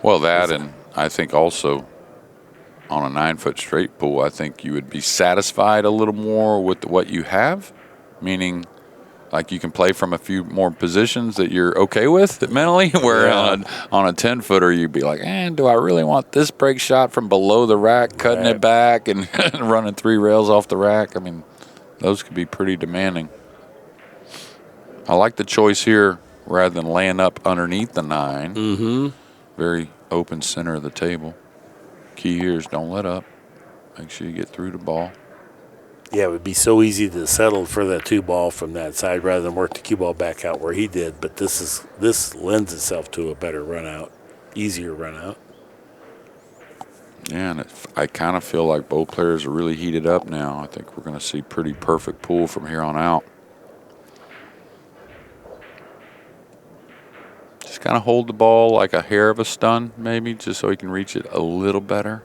Well, that, and I think also on a 9-foot straight pool, I think you would be satisfied a little more with what you have, meaning like you can play from a few more positions that you're okay with mentally, where on a 10-footer you'd be like, do I really want this break shot from below the rack, cutting it back and running 3 rails off the rack? I mean, those could be pretty demanding. I like the choice here rather than laying up underneath the 9. Mm-hmm. Very open center of the table. Key here is don't let up. Make sure you get through the ball. Yeah, it would be so easy to settle for that 2-ball from that side rather than work the cue ball back out where he did. But this lends itself to a better run out, easier run out. Yeah, and I kind of feel like both players are really heated up now. I think we're going to see pretty perfect pool from here on out. Just kind of hold the ball like a hair of a stun, maybe, just so he can reach it a little better.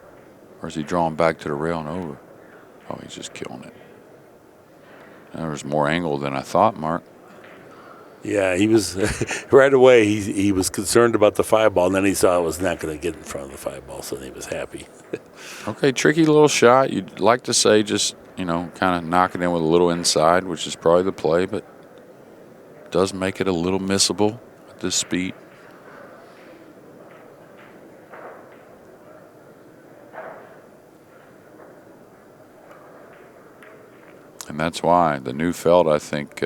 Or is he drawing back to the rail and over? Oh, he's just killing it. There was more angle than I thought, Mark. Yeah, he was right away. He was concerned about the 5-ball, and then he saw it was not going to get in front of the 5-ball, so he was happy. Okay, tricky little shot. You'd like to say just, kind of knock it in with a little inside, which is probably the play, but does make it a little missable at this speed. And that's why the new felt, I think.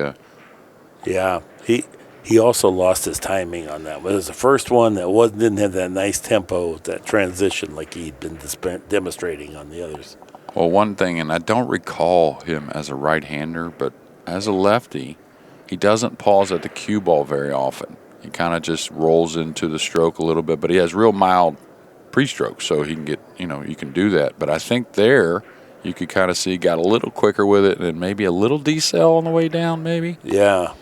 Yeah, he also lost his timing on that. It was the first one that didn't have that nice tempo, that transition like he'd been demonstrating on the others. Well, one thing, and I don't recall him as a right-hander, but as a lefty, he doesn't pause at the cue ball very often. He kind of just rolls into the stroke a little bit, but he has real mild pre-stroke, so he can get, you can do that. But I think there, you could kind of see he got a little quicker with it and maybe a little decel on the way down, maybe. Yeah.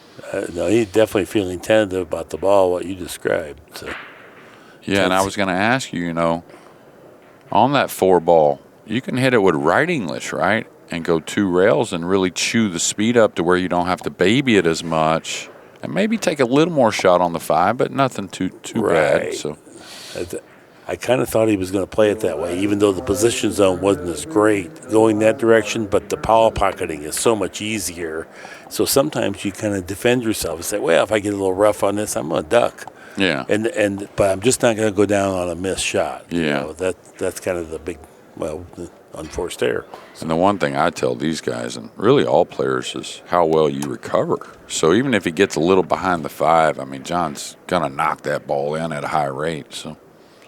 No, he's definitely feeling tentative about the ball, what you described. So. Yeah, and I was going to ask you, on that 4-ball, you can hit it with right English, right? And go 2 rails and really chew the speed up to where you don't have to baby it as much. And maybe take a little more shot on the 5, but nothing too bad. So I kind of thought he was going to play it that way, even though the position zone wasn't as great going that direction, but the power pocketing is so much easier. So sometimes you kind of defend yourself and say, well, if I get a little rough on this, I'm going to duck. Yeah. But I'm just not going to go down on a missed shot. Yeah. That's kind of the big, the unforced error. And the one thing I tell these guys, and really all players, is how well you recover. So even if he gets a little behind the 5, I mean, John's going to knock that ball in at a high rate. So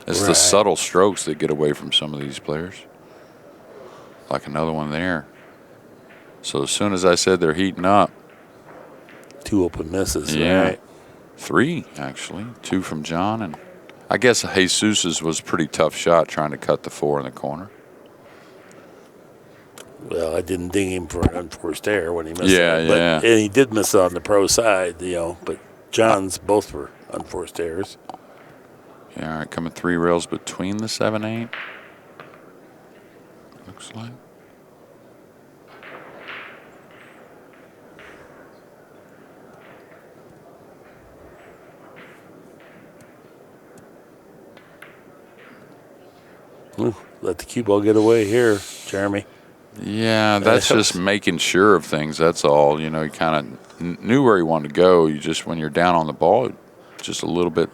it's the subtle strokes that get away from some of these players. Like another one there. So as soon as I said they're heating up. 2 open misses, yeah, right? 3, actually. 2 from John. And I guess Jesus's was a pretty tough shot trying to cut the 4 in the corner. Well, I didn't ding him for an unforced error when he missed it. Yeah. And he did miss it on the pro side, but John's both were unforced errors. Yeah, all right, coming 3 rails between the 7-8. Looks like. Ooh, let the cue ball get away here, Jeremy. Yeah, that's just making sure of things. That's all. He kind of knew where he wanted to go. You just, when you're down on the ball, just a little bit,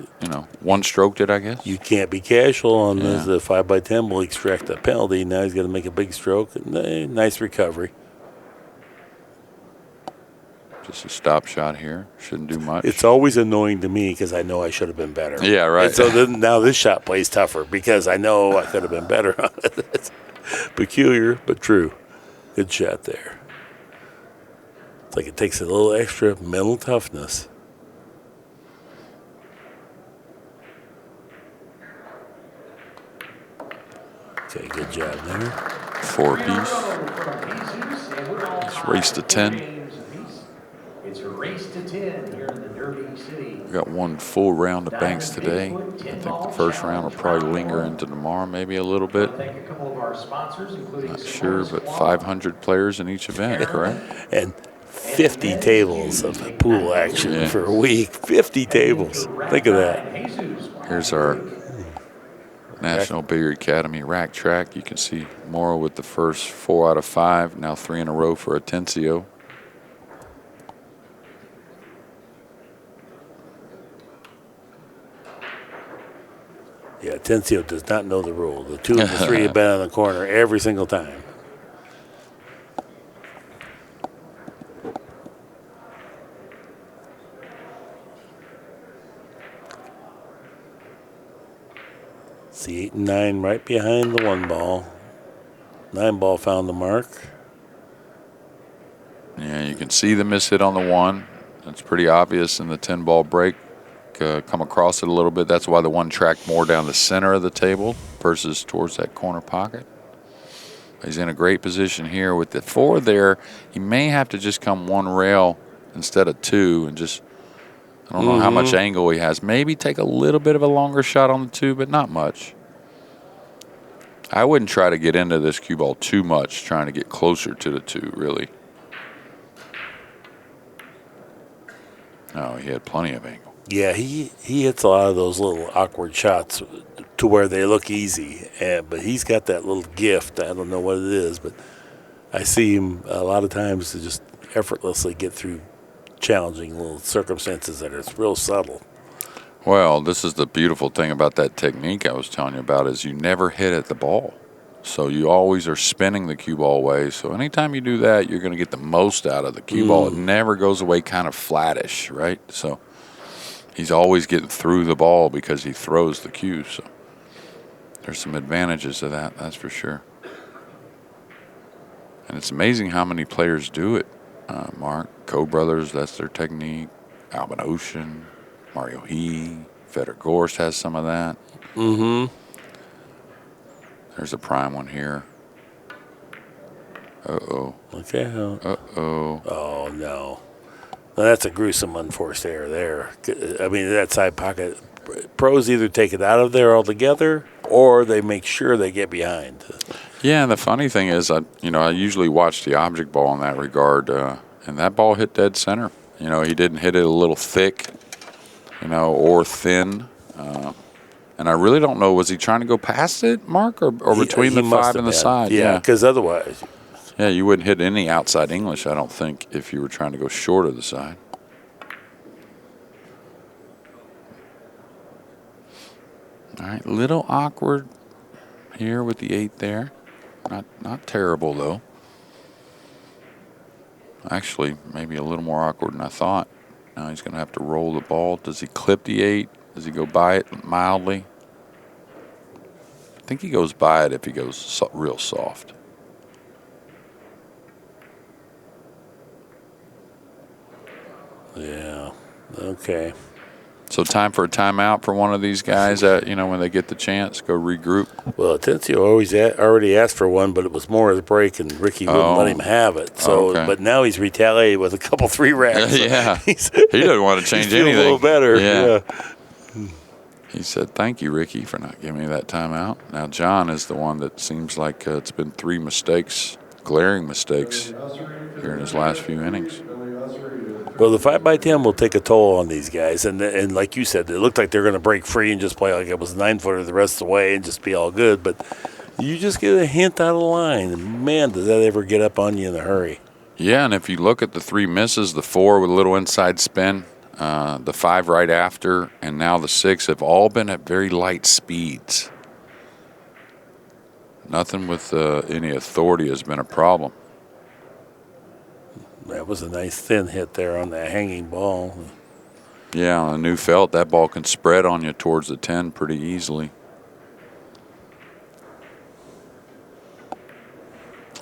one stroked it, I guess. You can't be casual on this. The 5x10 will extract a penalty. Now he's going to make a big stroke. Nice recovery. Just a stop shot here. Shouldn't do much. It's always annoying to me because I know I should have been better. Yeah, right. And so then now this shot plays tougher because I know I could have been better on it. It's peculiar, but true. Good shot there. It's like it takes a little extra mental toughness. Okay, good job there. 4 apiece. It's race to 10. It's a race to 10 here in the Derby City. We got one full round of banks today. I think the first round will probably linger into tomorrow, maybe a little bit. Thank a couple of our sponsors, including Not sure, but 500 players in each event, correct? And 50 tables of pool action for a week. 50 tables. Think of that. Here's our National Billiard Academy rack track. You can see Morra with the first 4 out of 5. Now 3 in a row for Atencio. Yeah, Atencio does not know the rule. The 2 and the 3 have been on the corner every single time. See 8 and 9 right behind the 1 ball. 9 ball found the mark. Yeah, you can see the miss hit on the 1. That's pretty obvious in the 10 ball break. Come across it a little bit. That's why the 1 tracked more down the center of the table versus towards that corner pocket. He's in a great position here with the 4 there. He may have to just come 1 rail instead of 2 and just, I don't know how much angle he has. Maybe take a little bit of a longer shot on the 2, but not much. I wouldn't try to get into this cue ball too much, trying to get closer to the 2, really. No, he had plenty of angle. Yeah, he hits a lot of those little awkward shots to where they look easy. But he's got that little gift. I don't know what it is, but I see him a lot of times to just effortlessly get through challenging little circumstances that are real subtle. Well, this is the beautiful thing about that technique I was telling you about is you never hit at the ball. So you always are spinning the cue ball away. So anytime you do that, you're going to get the most out of the cue ball. It never goes away kind of flattish, right? So he's always getting through the ball because he throws the cue. So there's some advantages to that, that's for sure. And it's amazing how many players do it, Mark. Coe Brothers, that's their technique. Albin Ocean, Mario He, Fedor Gorst has some of that. There's a prime one here. Uh-oh. Okay. Uh-oh. Oh, no. Now, that's a gruesome unforced error there. I mean, that side pocket, pros either take it out of there altogether or they make sure they get behind. Yeah, and the funny thing is, I usually watch the object ball in that regard, and that ball hit dead center. You know, he didn't hit it a little thick, or thin. And I really don't know, was he trying to go past it, Mark, or between the 5 and the side? Yeah, because otherwise. Yeah, you wouldn't hit any outside English, I don't think, if you were trying to go short of the side. All right, little awkward here with the 8 there. Not terrible, though. Actually, maybe a little more awkward than I thought. Now he's going to have to roll the ball. Does he clip the 8? Does he go by it mildly? I think he goes by it if he goes real soft. Yeah, okay. So time for a timeout for one of these guys that, when they get the chance, go regroup. Well, Atencio already asked for one, but it was more of the break, and Ricky wouldn't let him have it. So, But now he's retaliated with a couple 3 racks. Yeah, he doesn't want to change he's anything. A little better. Yeah. He said, "Thank you, Ricky, for not giving me that timeout." Now John is the one that seems like it's been 3 mistakes, glaring mistakes, here in his last few innings. Well, the 5x10 will take a toll on these guys, and like you said, it looked like they're going to break free and just play like it was 9-footer the rest of the way and just be all good. But you just get a hint out of the line, and man, does that ever get up on you in a hurry. Yeah, and if you look at the 3 misses, the 4 with a little inside spin, the 5 right after, and now the 6 have all been at very light speeds. Nothing with any authority has been a problem. That was a nice thin hit there on that hanging ball. Yeah, on a new felt, that ball can spread on you towards the 10 pretty easily.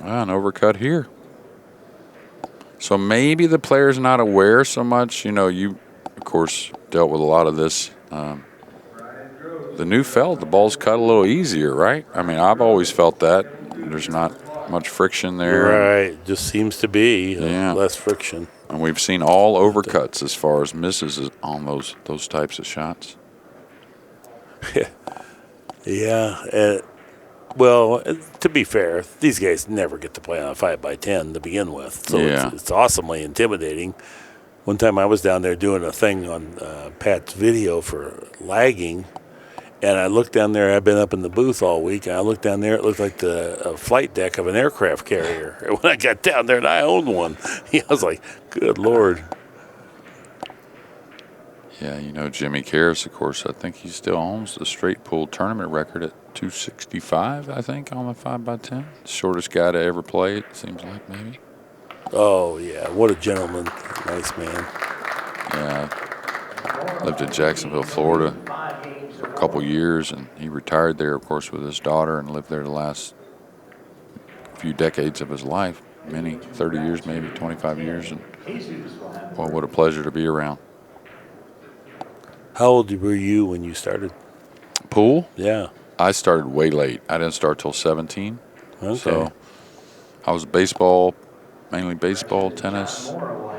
An overcut here. So maybe the player's not aware so much. You, of course, dealt with a lot of this the new felt, the ball's cut a little easier, right? I mean, I've always felt that. There's not much friction there. Right. Just seems to be Yeah. less friction. And we've seen all overcuts as far as misses on those types of shots. Yeah. Well, to be fair, these guys never get to play on a 5x10 to begin with, so Yeah. it's awesomely intimidating. One time I was down there doing a thing on Pat's video for lagging, and I looked down there. I've been up in the booth all week, and I looked down there. It looked like the flight deck of an aircraft carrier. And when I got down there, and I owned one, I was like, good Lord. Yeah, you know, Jimmy Karras, of course, I think he still owns the straight pool tournament record at 265, I think, on the 5x10. Shortest guy to ever play, it seems like, maybe. Oh, yeah, what a gentleman. Nice man. Yeah, lived in Jacksonville, Florida for a couple years, and he retired there, of course, with his daughter and lived there the last few decades of his life, 30 years, maybe 25 years. And boy, what a pleasure to be around. How old were you when you started? Pool? Yeah. I started way late. I didn't start till 17. Okay. So I was mainly baseball, tennis,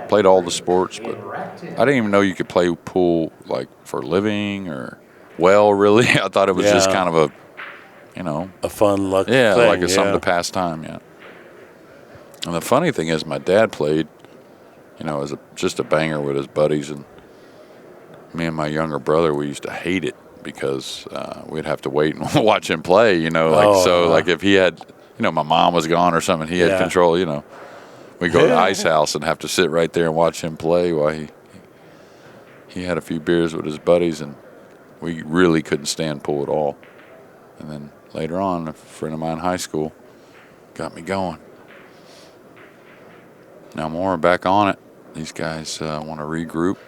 played all the sports, but I didn't even know you could play pool like for a living or really. I thought it was just kind of a fun luck thing. Like it's something to pass time, yeah. And the funny thing is my dad played, as just a banger with his buddies, and me and my younger brother, we used to hate it because we'd have to wait and watch him play, like if he had, my mom was gone or something, he had control, we'd go to the ice house and have to sit right there and watch him play while he had a few beers with his buddies, and we really couldn't stand pool at all. And then later on, a friend of mine in high school got me going. Now more back on it. These guys want to regroup.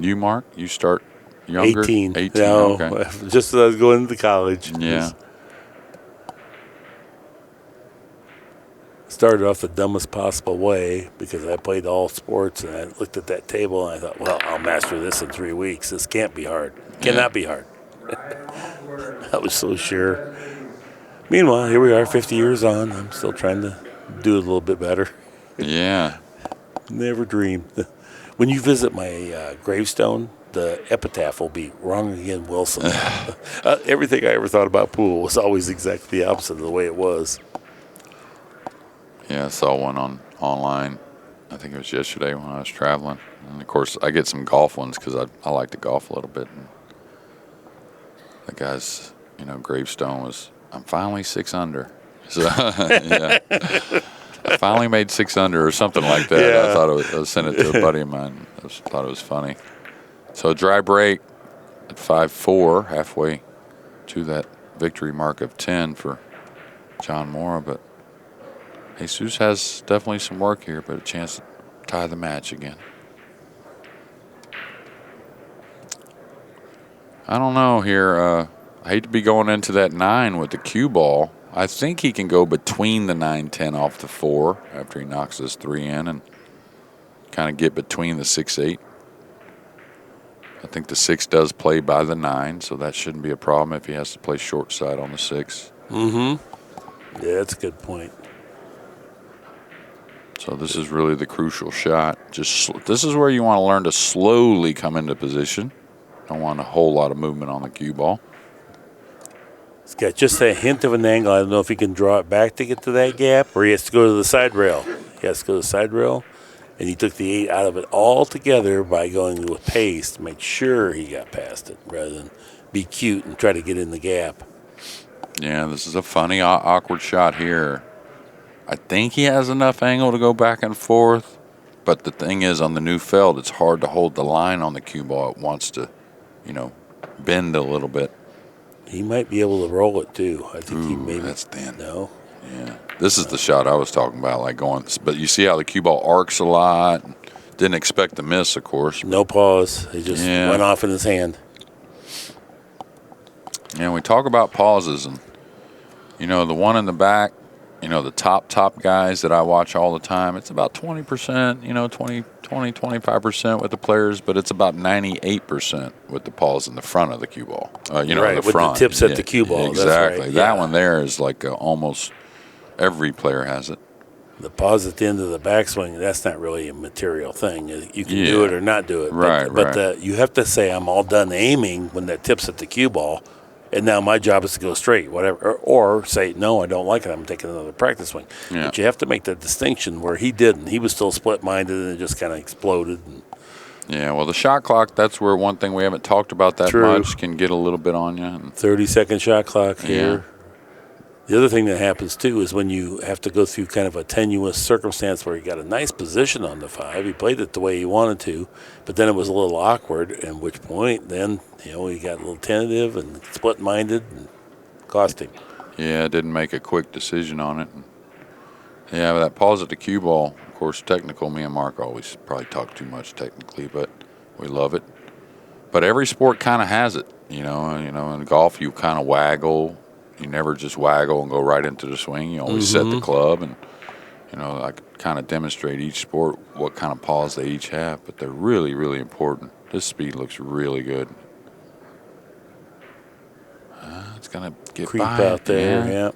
You, Mark, you start younger? 18. 18, no, okay. Just as I was going into college. Yeah. Started off the dumbest possible way because I played all sports, and I looked at that table and I thought, well, I'll master this in 3 weeks. This can't be hard. Cannot be hard. I was so sure. Meanwhile, here we are 50 years on. I'm still trying to do it a little bit better. Yeah. Never dreamed. When you visit my gravestone, the epitaph will be "Wrong again, Wilson." Everything I ever thought about pool was always exactly the opposite of the way it was. Yeah, I saw one online. I think it was yesterday when I was traveling. And, of course, I get some golf ones because I like to golf a little bit. And the guy's, gravestone was, "I'm finally 6 under." So, yeah. I finally made 6 under or something like that. Yeah. I thought I sent it to a buddy of mine. I thought it was funny. So dry break at 5-4, halfway to that victory mark of 10 for John Morra. But Jesus has definitely some work here, but a chance to tie the match again. I don't know here. I hate to be going into that 9 with the cue ball. I think he can go between the 9-10 off the 4 after he knocks this 3 in and kind of get between the 6-8. I think the 6 does play by the 9, so that shouldn't be a problem if he has to play short side on the 6. Mm-hmm. Yeah, that's a good point. So this is really the crucial shot. This is where you want to learn to slowly come into position. Don't want a whole lot of movement on the cue ball. It's got just a hint of an angle. I don't know if he can draw it back to get to that gap, or he has to go to the side rail. He has to go to the side rail, and he took the 8 out of it altogether by going with pace to make sure he got past it rather than be cute and try to get in the gap. Yeah, this is a funny, awkward shot here. I think he has enough angle to go back and forth, but the thing is, on the new felt, it's hard to hold the line on the cue ball. It wants to, bend a little bit. He might be able to roll it, too. I think he maybe. That's thin. No? Yeah. This is the shot I was talking about, like going. But you see how the cue ball arcs a lot. Didn't expect to miss, of course. No pause. He just went off in his hand. And we talk about pauses, and, the one in the back, the top guys that I watch all the time, it's about 20%, 25% with the players, but it's about 98% with the paws in the front of the cue ball. Right, the with front. the tips at the cue ball. Exactly. That's right. That Yeah. one there is like almost every player has it. The pause at the end of the backswing, that's not really a material thing. You can do it or not do it. Right, but you have to say, I'm all done aiming when that tips at the cue ball, and now my job is to go straight, whatever. Or say, no, I don't like it. I'm taking another practice swing. Yeah. But you have to make that distinction where he didn't. He was still split-minded, and it just kind of exploded. Yeah, well, the shot clock, that's where one thing we haven't talked about that much can get a little bit on you. 30-second shot clock here. Yeah. The other thing that happens, too, is when you have to go through kind of a tenuous circumstance where you got a nice position on the 5, he played it the way he wanted to, but then it was a little awkward, at which point then, he got a little tentative and split-minded and cost him. Yeah, didn't make a quick decision on it. Yeah, that pause at the cue ball, of course, technical, me and Mark always probably talk too much technically, but we love it. But every sport kind of has it, in golf you kind of waggle. You never just waggle and go right into the swing. You always set the club, and I kind of demonstrate each sport what kind of pause they each have, but they're really, really important. This speed looks really good. It's gonna get Creep by out there, yeah.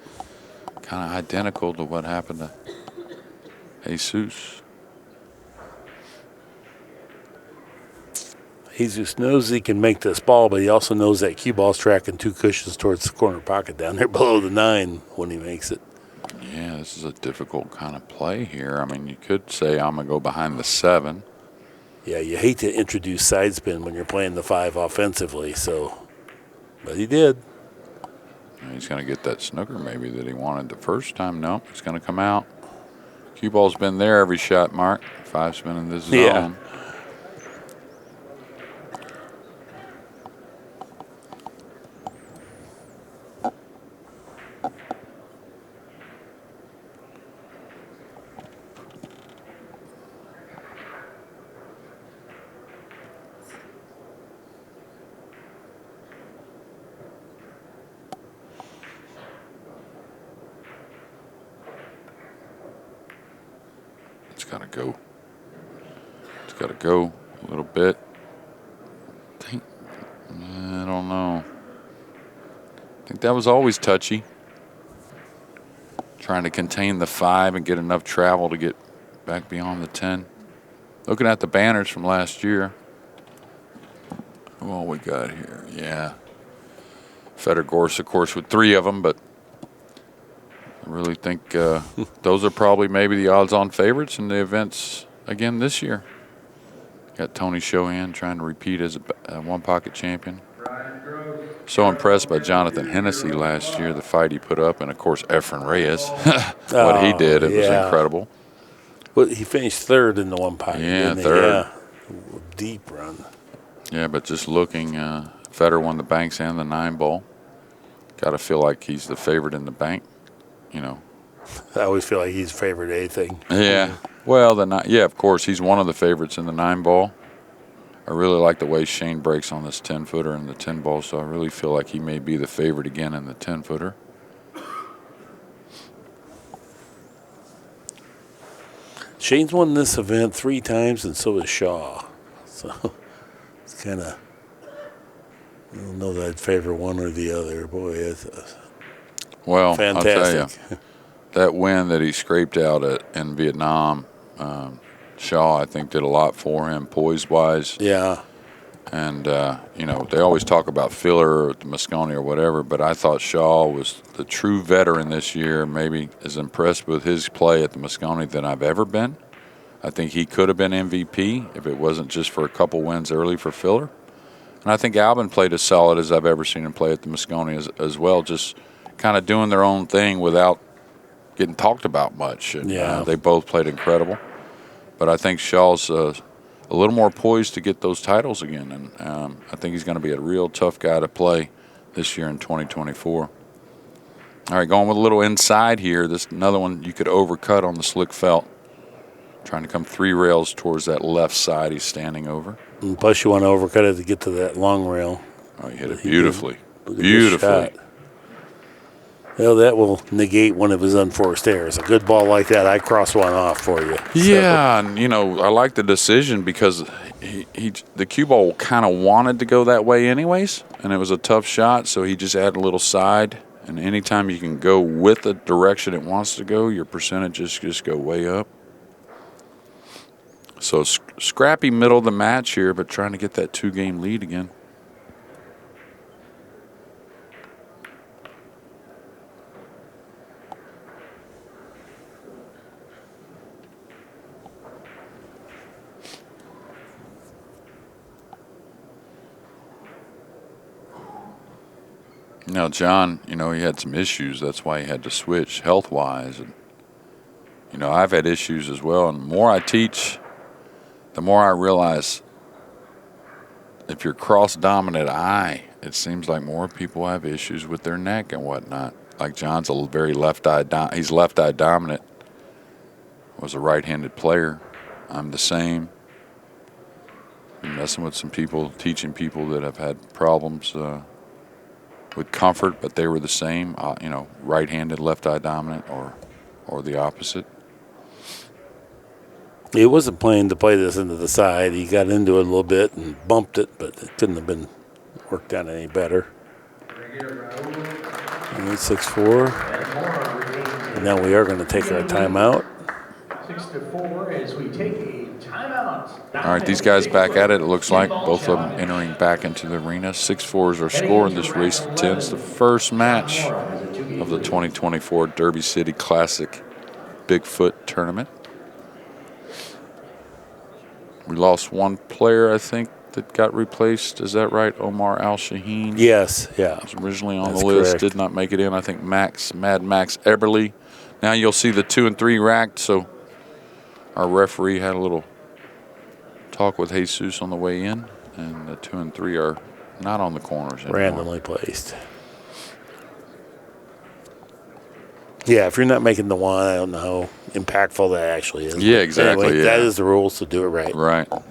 Kind of identical to what happened to Jesus. Jesus knows he can make this ball, but he also knows that cue ball's tracking 2 cushions towards the corner pocket down there below the 9 when he makes it. Yeah, this is a difficult kind of play here. I mean, you could say I'm going to go behind the 7. Yeah, you hate to introduce side spin when you're playing the 5 offensively, but he did. He's going to get that snooker maybe that he wanted the first time. No, he's going to come out. Cue ball's been there every shot, Mark. 5 spinning this zone. Yeah. It's got to go. It's got to go a little bit. I don't know. I think that was always touchy. Trying to contain the 5 and get enough travel to get back beyond the 10. Looking at the banners from last year. What we got here? Yeah. Feder Gorse, of course, with 3 of them, but I really think those are probably maybe the odds-on favorites in the events again this year. Got Tony Shohan trying to repeat as a one-pocket champion. So impressed by Jonathan Hennessy last year, the fight he put up, and, of course, Efren Reyes. What he did, it was incredible. Well, he finished 3rd in the one pocket. Yeah, 3rd. Yeah, deep run. Yeah, but just looking, Federer won the banks and the 9 ball. Got to feel like he's the favorite in the bank, I always feel like he's favored anything. Yeah. Well, of course, he's one of the favorites in the 9 ball. I really like the way Shane breaks on this 10-footer and the 10 ball, so I really feel like he may be the favorite again in the 10-footer. Shane's won this event 3 times, and so has Shaw. So it's kind of, I don't know that I'd favor one or the other. Boy, it's well, fantastic. I'll tell you, that win that he scraped out in Vietnam, Shaw, I think, did a lot for him poise-wise. Yeah. And, they always talk about filler or the Moscone or whatever, but I thought Shaw was the true veteran this year, maybe as impressed with his play at the Moscone than I've ever been. I think he could have been MVP if it wasn't just for a couple wins early for filler. And I think Albin played as solid as I've ever seen him play at the Moscone as well, just kind of doing their own thing without getting talked about much. And they both played incredible. But I think Shaw's a little more poised to get those titles again. And I think he's going to be a real tough guy to play this year in 2024. All right, going with a little inside here. This another one you could overcut on the slick felt. Trying to come 3 rails towards that left side he's standing over. And plus, you want to overcut it to get to that long rail. Oh, he hit it beautifully. Beautifully. Well, that will negate one of his unforced errors. A good ball like that, I cross one off for you. Yeah, and I like the decision because the cue ball kind of wanted to go that way anyways, and it was a tough shot, so he just added a little side. And anytime you can go with the direction it wants to go, your percentages just go way up. So scrappy middle of the match here, but trying to get that 2-game lead again. Now, John, he had some issues. That's why he had to switch health-wise. And, I've had issues as well. And the more I teach, the more I realize if you're cross-dominant eye, it seems like more people have issues with their neck and whatnot. Like John's a very left-eye he's left-eye dominant. Was a right-handed player. I'm the same. I'm messing with some people, teaching people that have had problems with comfort, but they were the same, right-handed, left-eye dominant, or the opposite. He wasn't planning to play this into the side. He got into it a little bit and bumped it, but it couldn't have been worked out any better. And it's 6-4. And now we are going to take our timeout. 6-4 as we take a timeout. All right, these guys back at it. It looks like both of them entering back into the arena. 6-4 is our score in this race to 10. It's the first match of the 2024 Derby City Classic Bigfoot tournament. We lost one player, I think, that got replaced. Is that right? Omar Al-Shaheen? Yes, yeah. Was originally on That's the list, correct. did not make it in. I think Mad Max Eberly. Now you'll see the 2 and 3 racked, so our referee had a little talk with Jesus on the way in, and the 2 and 3 are not on the corners anymore. Randomly placed. Yeah, if you're not making the one, I don't know how impactful that actually is. Yeah, exactly. Anyway, yeah. that is the rule, so do it right. Right. All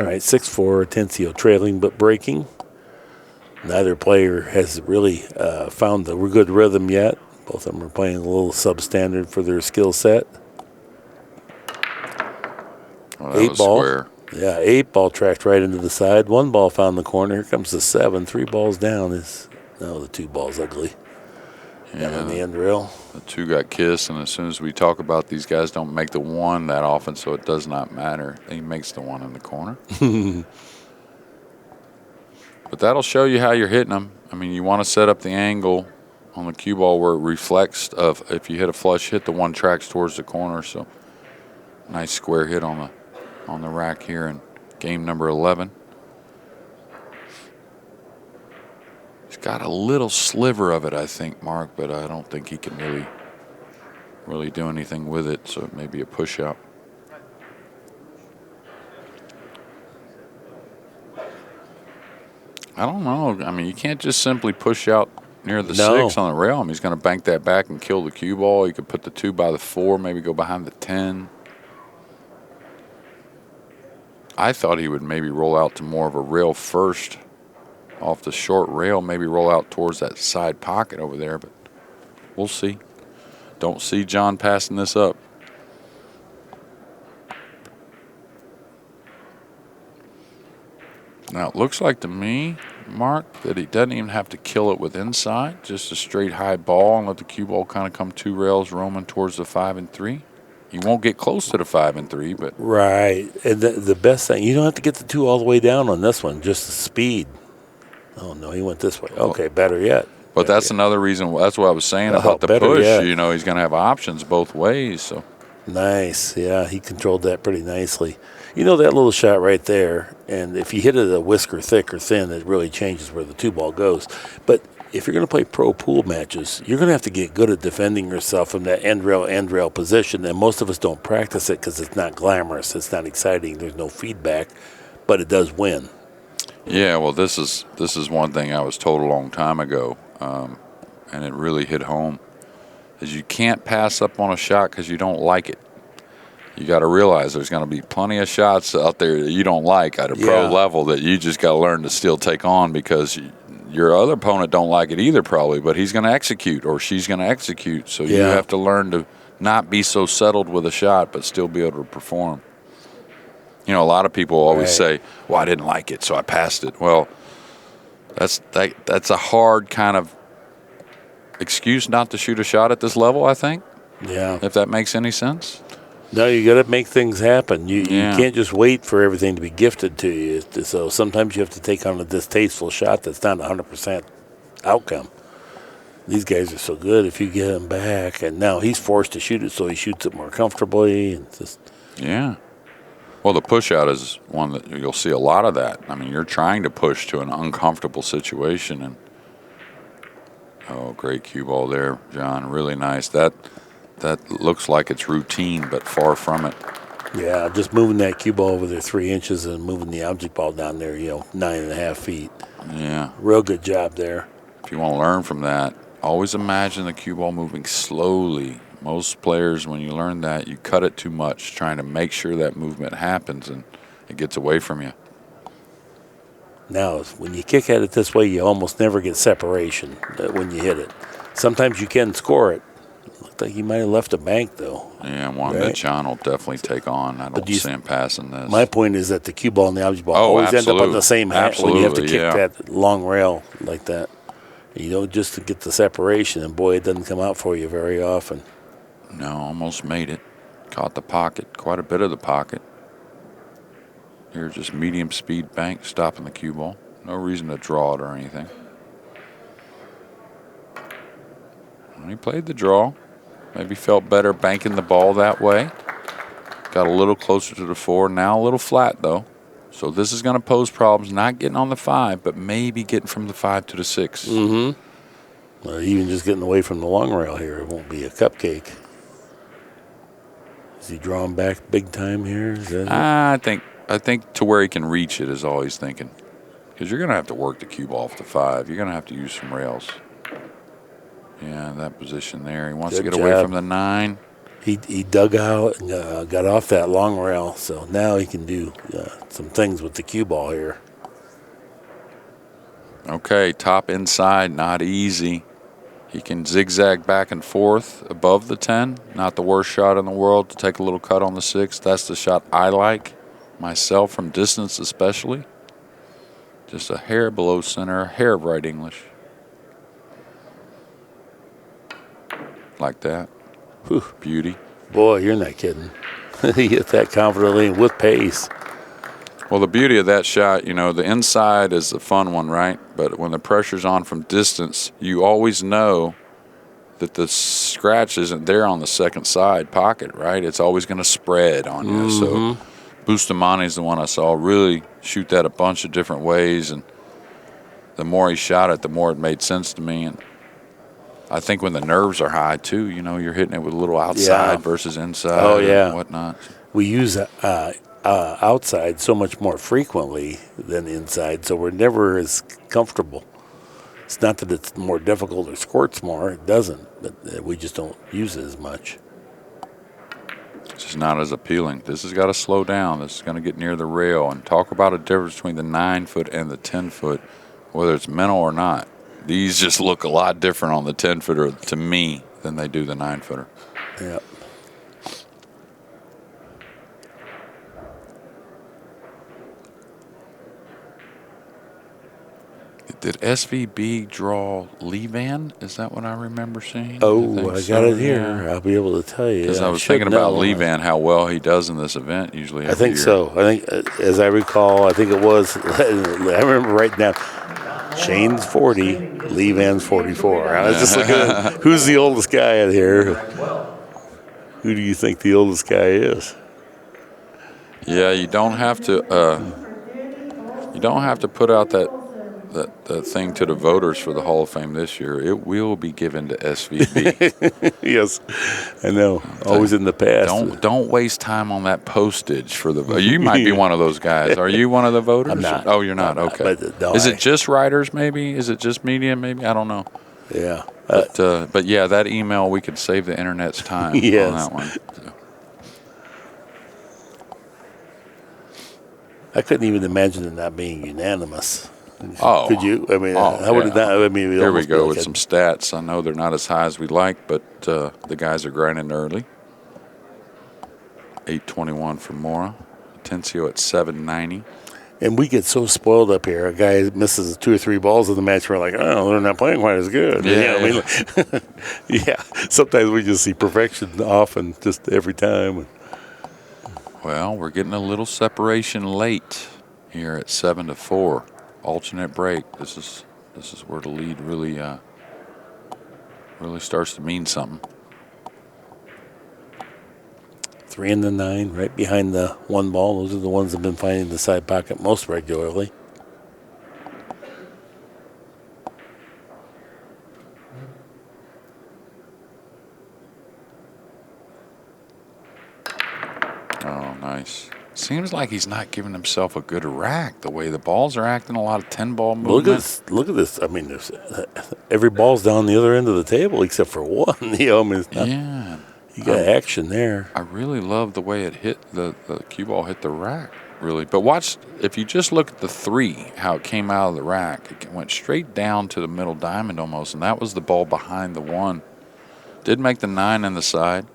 right, 6-4, Atencio trailing but breaking. Neither player has really found a good rhythm yet. Both of them are playing a little substandard for their skill set. Well, that 8 was ball. square. Yeah, 8 ball tracked right into the side. 1 ball found the corner. Here comes the 7. 3 balls down is the 2 balls ugly. Yeah, Down on the end rail. the 2 got kissed, and as soon as we talk about these guys don't make the 1 that often, so it does not matter. He makes the 1 in the corner. But that'll show you how you're hitting them. I mean, you want to set up the angle on the cue ball where it reflects of if you hit a flush hit, the 1 tracks towards the corner. So nice square hit on the rack here in game number 11. He's got a little sliver of it, I think, Mark, but I don't think he can really do anything with it. So it may be a push out. I don't know. I mean, you can't just simply push out near the 6 on the rail. I mean, he's going to bank that back and kill the cue ball. You could put the 2 by the 4, maybe go behind the 10. I thought he would maybe roll out to more of a rail first off the short rail, maybe roll out towards that side pocket over there, but we'll see. Don't see John passing this up. Now, it looks like to me, Mark, that he doesn't even have to kill it with inside, just a straight high ball and let the cue ball kind of come 2 rails roaming towards the 5 and 3. You won't get close to the 5 and 3, but Right. And the best thing, you don't have to get the 2 all the way down on this one, just the speed. Oh, no, he went this way. Okay, better yet. but that's another reason. That's what I was saying Oh, about the better push. yet. You know, he's going to have options both ways. So Nice. Yeah, he controlled that pretty nicely. You know, that little shot right there, and if you hit it a whisker thick or thin, it really changes where the 2 ball goes. But if you're going to play pro pool matches, you're going to have to get good at defending yourself from that end rail position, and most of us don't practice it because it's not glamorous, it's not exciting, there's no feedback, but it does win. yeah, well, this is one thing I was told a long time ago, and it really hit home, is you can't pass up on a shot because you don't like it. You got to realize there's going to be plenty of shots out there that you don't like at a pro level that you just got to learn to still take on because your other opponent don't like it either probably, but he's going to execute or she's going to execute. So you Yeah. have to learn to not be so settled with a shot but still be able to perform. You know, a lot of people always say, well, I didn't like it, so I passed it. Well, that's a hard kind of excuse not to shoot a shot at this level, I think, Yeah. if that makes any sense. No, you got to make things happen. You Yeah. can't just wait for everything to be gifted to you. So sometimes you have to take on a distasteful shot that's not 100% outcome. These guys are so good if you get him back, and now he's forced to shoot it, so he shoots it more comfortably. And just Yeah. Well, the push out is one that you'll see a lot of that. I mean, you're trying to push to an uncomfortable situation. And oh, great cue ball there, John. Really nice. That looks like it's routine, but far from it. yeah, just moving that cue ball over there 3 inches and moving the object ball down there, 9.5 feet. Yeah. Real good job there. If you want to learn from that, always imagine the cue ball moving slowly. Most players, when you learn that, you cut it too much, trying to make sure that movement happens and it gets away from you. Now, when you kick at it this way, you almost never get separation when you hit it. Sometimes you can score it. Looked like he might have left a bank, though. Yeah, one Right. that John will definitely take on. I don't see him passing this. My point is that the cue ball and the object ball Oh, always end up on absolutely. the same hat when you have to kick Absolutely, that long rail like that. You don't just to get the separation, and boy, it doesn't come out for you very often. No, almost made it. Caught the pocket, quite a bit of the pocket. Here's just medium speed bank stopping the cue ball. No reason to draw it or anything. And he played the draw. Maybe felt better banking the ball that way. Got a little closer to the 4. Now a little flat, though. So this is going to pose problems, not getting on the 5, but maybe getting from the 5 to the 6. Mm-hmm. Even just getting away from the long rail here, it won't be a cupcake. Is he drawing back big time here? Is that it? I think to where he can reach it is all he's thinking. Because you're going to have to work the cue ball off the 5. You're going to have to use some rails. Yeah, that position there. He wants Good to get away job. from the 9. He dug out and got off that long rail, so now he can do some things with the cue ball here. Okay, top inside, not easy. He can zigzag back and forth above the 10. Not the worst shot in the world to take a little cut on the 6. That's the shot I like myself from distance especially. Just a hair below center, a hair of right English. Like that. Whew. Beauty. Boy, you're not kidding. He hit that confidently and with pace. Well, the beauty of that shot, the inside is the fun one, right? But when the pressure's on from distance, you always know that the scratch isn't there on the second side pocket, right? It's always going to spread on you. So Bustamante is the one I saw really shoot that a bunch of different ways, and the more he shot it, the more it made sense to me. And I think when the nerves are high, too, you're hitting it with a little outside versus inside and whatnot. We use outside so much more frequently than inside, so we're never as comfortable. It's not that it's more difficult or squirts more. It doesn't, but we just don't use it as much. It's just not as appealing. This has got to slow down. This is going to get near the rail. And talk about a difference between the 9-foot and the 10-foot, whether it's mental or not. These just look a lot different on the 10-footer to me than they do the 9-footer. Yeah. Did SVB draw Levan? Is that what I remember seeing? Oh, I got it here. Yeah. I'll be able to tell you. Because I was thinking about Levan, how well he does in this event usually. I think so. I think, as I recall, I think it was, I remember right now, Shane's 40, Levan's 44. I was just looking at who's the oldest guy out here. Who do you think the oldest guy is? Yeah, you don't have to put out that thing to the voters for the Hall of Fame this year. It will be given to SVB. Yes, I know. Always in the past. Don't waste time on that postage for the. You might be one of those guys. Are you one of the voters? I'm not. Oh, you're not. I'm Okay. not, no, Is it just writers? Maybe. Is it just media? Maybe. I don't know. Yeah. But yeah, that email we could save the internet's time Yes. on that one. So. I couldn't even imagine it not being unanimous. Oh. Could you? I mean, how would it yeah. not? I mean, Here we go with some stats. I know they're not as high as we like, but the guys are grinding early. 821 for Morra. Atencio at 790. And we get so spoiled up here. A guy misses 2 or 3 balls in the match. We're like, oh, they're not playing quite as good. Yeah, I mean, yeah. Sometimes we just see perfection often, just every time. Well, we're getting a little separation late here at 7-4. Alternate break. This is where the lead really starts to mean something. 3 and the 9, right behind the 1 ball. Those are the ones that have been finding the side pocket most regularly. Oh, nice. Seems like he's not giving himself a good rack. The way the balls are acting, a lot of 10-ball movement. Look at this. I mean, there's every ball's down the other end of the table except for one. I mean, it's not, Yeah. you got action there. I really love the way it hit the cue ball hit the rack, really. But watch, if you just look at the 3, how it came out of the rack, it went straight down to the middle diamond almost, and that was the ball behind the 1. Did make the 9 in the side.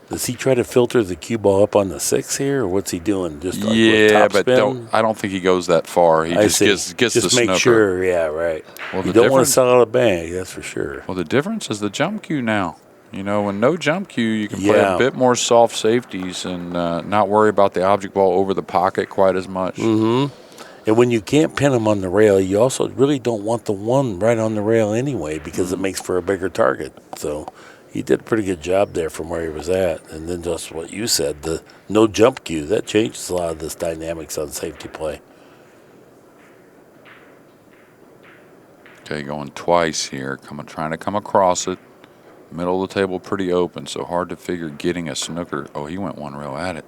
Does he try to filter the cue ball up on the 6 here, or what's he doing? Just like with Yeah, top but spin? I don't think he goes that far. He just gets just the make snooker. sure. Yeah, right. Well, you don't want to sell out a bag, that's for sure. Well, the difference is the jump cue now. You know, when no jump cue, you can play Yeah. a bit more soft safeties and not worry about the object ball over the pocket quite as much. Mm-hmm. And when you can't pin them on the rail, you also really don't want the 1 right on the rail anyway because it makes for a bigger target. So he did a pretty good job there from where he was at. And then just what you said, the no jump cue, that changes a lot of this dynamics on safety play. Okay, going twice here, trying to come across it. Middle of the table pretty open, so hard to figure getting a snooker. Oh, he went 1 rail at it.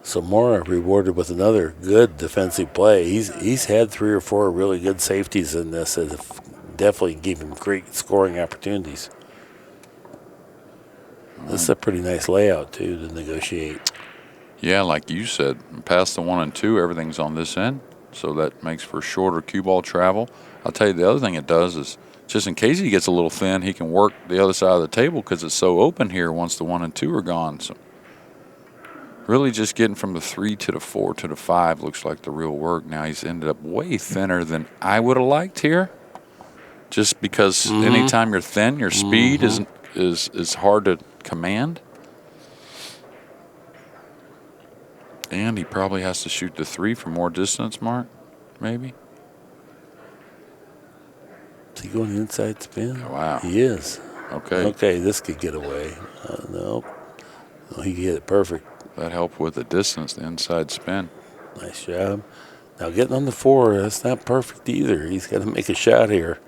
So Morra rewarded with another good defensive play. He's had 3 or 4 really good safeties in this that have definitely gave him great scoring opportunities. This is a pretty nice layout, too, to negotiate. Yeah, like you said, past the 1 and 2, everything's on this end, so that makes for shorter cue ball travel. I'll tell you the other thing it does is just in case he gets a little thin, he can work the other side of the table because it's so open here once the 1 and 2 are gone. So really just getting from the 3 to the 4 to the 5 looks like the real work. Now he's ended up way thinner than I would have liked here. Just because anytime you're thin, your speed is hard to command. And he probably has to shoot the 3 for more distance, Mark, maybe. Is he going inside spin? Wow. He is. Okay. Okay, this could get away. No, he could hit it perfect. That helped with the distance, the inside spin. Nice job. Now getting on the 4, that's not perfect either. He's got to make a shot here.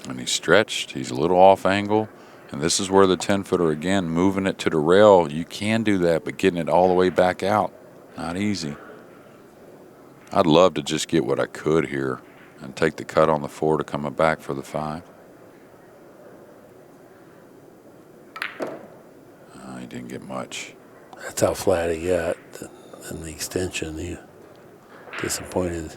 And he's stretched. He's a little off angle. And this is where the 10-footer, again, moving it to the rail. You can do that, but getting it all the way back out, not easy. I'd love to just get what I could here and take the cut on the 4 to come back for the 5. He didn't get much. That's how flat he got. And the extension, he disappointed.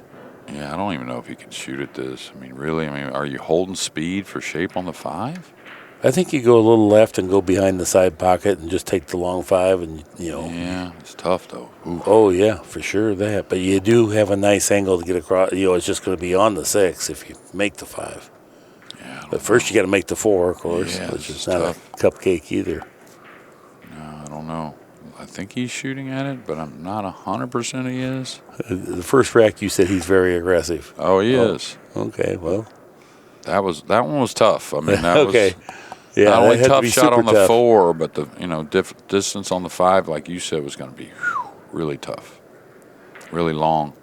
Yeah, I don't even know if he can shoot at this. I mean, really? I mean, are you holding speed for shape on the 5? I think you go a little left and go behind the side pocket and just take the long 5 and, you know. Yeah, it's tough, though. Ooh. Oh, yeah, for sure that. But you do have a nice angle to get across. You know, it's just going to be on the 6 if you make the 5. Yeah, but first you got to make the 4, of course, Yeah, which it's is not tough. a cupcake either. No, I don't know. I think he's shooting at it, but I'm not 100% he is. The first rack, you said he's very aggressive. Oh, he is. Okay, well. That one was tough. I mean, that okay. was Yeah, not only that had to tough be shot on super the tough. 4, but the distance on the 5, like you said, was going to be really tough, really long.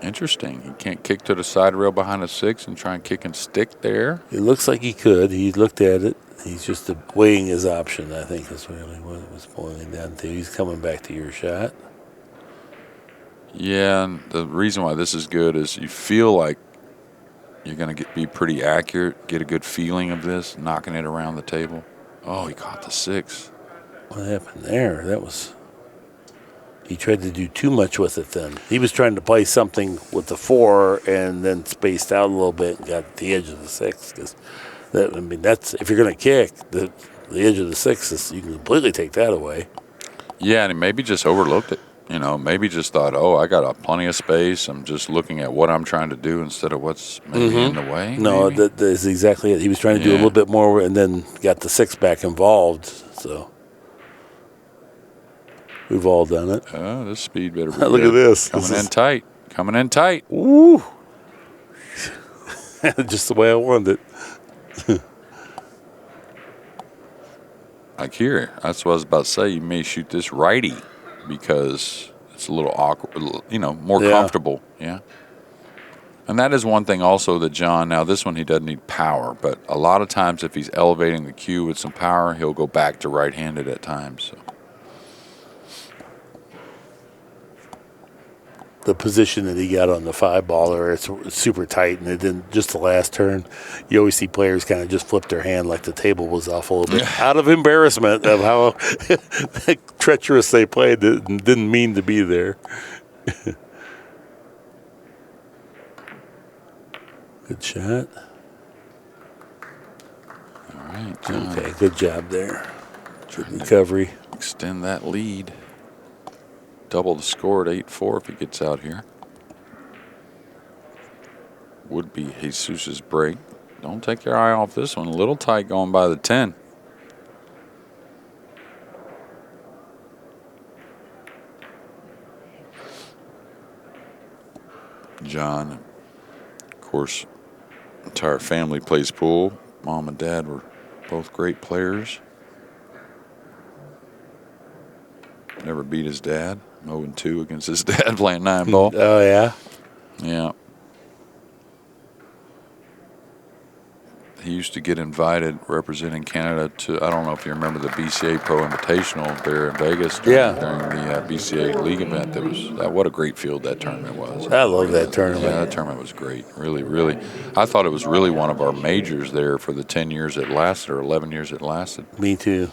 Interesting. He can't kick to the side rail behind a 6 and try and kick and stick there. It looks like he could. He looked at it. He's just weighing his option, I think, is really what it was boiling down to. He's coming back to your shot. Yeah, and the reason why this is good is you feel like you're going to be pretty accurate, get a good feeling of this, knocking it around the table. Oh, he caught the 6. What happened there? That was He tried to do too much with it then. He was trying to play something with the 4 and then spaced out a little bit and got the edge of the 6. Because that's if you're going to kick, the edge of the 6 is, you can completely take that away. Yeah, and he maybe just overlooked it. Maybe just thought, oh, I got plenty of space. I'm just looking at what I'm trying to do instead of what's maybe in the way. No, maybe? that is exactly it. He was trying to do a little bit more and then got the 6 back involved. So we've all done it. Oh, this speed better be Look good. at this. Coming in tight. Coming in tight. Woo! Just the way I wanted it. Like here, that's what I was about to say. You may shoot this righty because it's a little awkward, more comfortable. Yeah. And that is one thing also that John, now this one he doesn't need power, but a lot of times if he's elevating the cue with some power, he'll go back to right-handed at times. So. The position that he got on the 5-baller, it's super tight, and it didn't, just the last turn, you always see players kind of just flip their hand like the table was off a little bit out of embarrassment of how treacherous they played. Didn't mean to be there. Good shot. All right, John. Okay, good job there. Good recovery. Extend that lead. Double the score at 8-4 if he gets out here. Would be Jesus's break. Don't take your eye off this one. A little tight going by the 10. John, of course, entire family plays pool. Mom and Dad were both great players. Never beat his dad. 0-2 against his dad playing 9-ball. Oh, yeah? Yeah. He used to get invited representing Canada to, I don't know if you remember the BCA Pro Invitational there in Vegas during the BCA League event. What a great field that tournament was. I love that tournament. Yeah, that tournament was great. Really, really. I thought it was really one of our majors there for the 10 years it lasted or 11 years it lasted. Me too.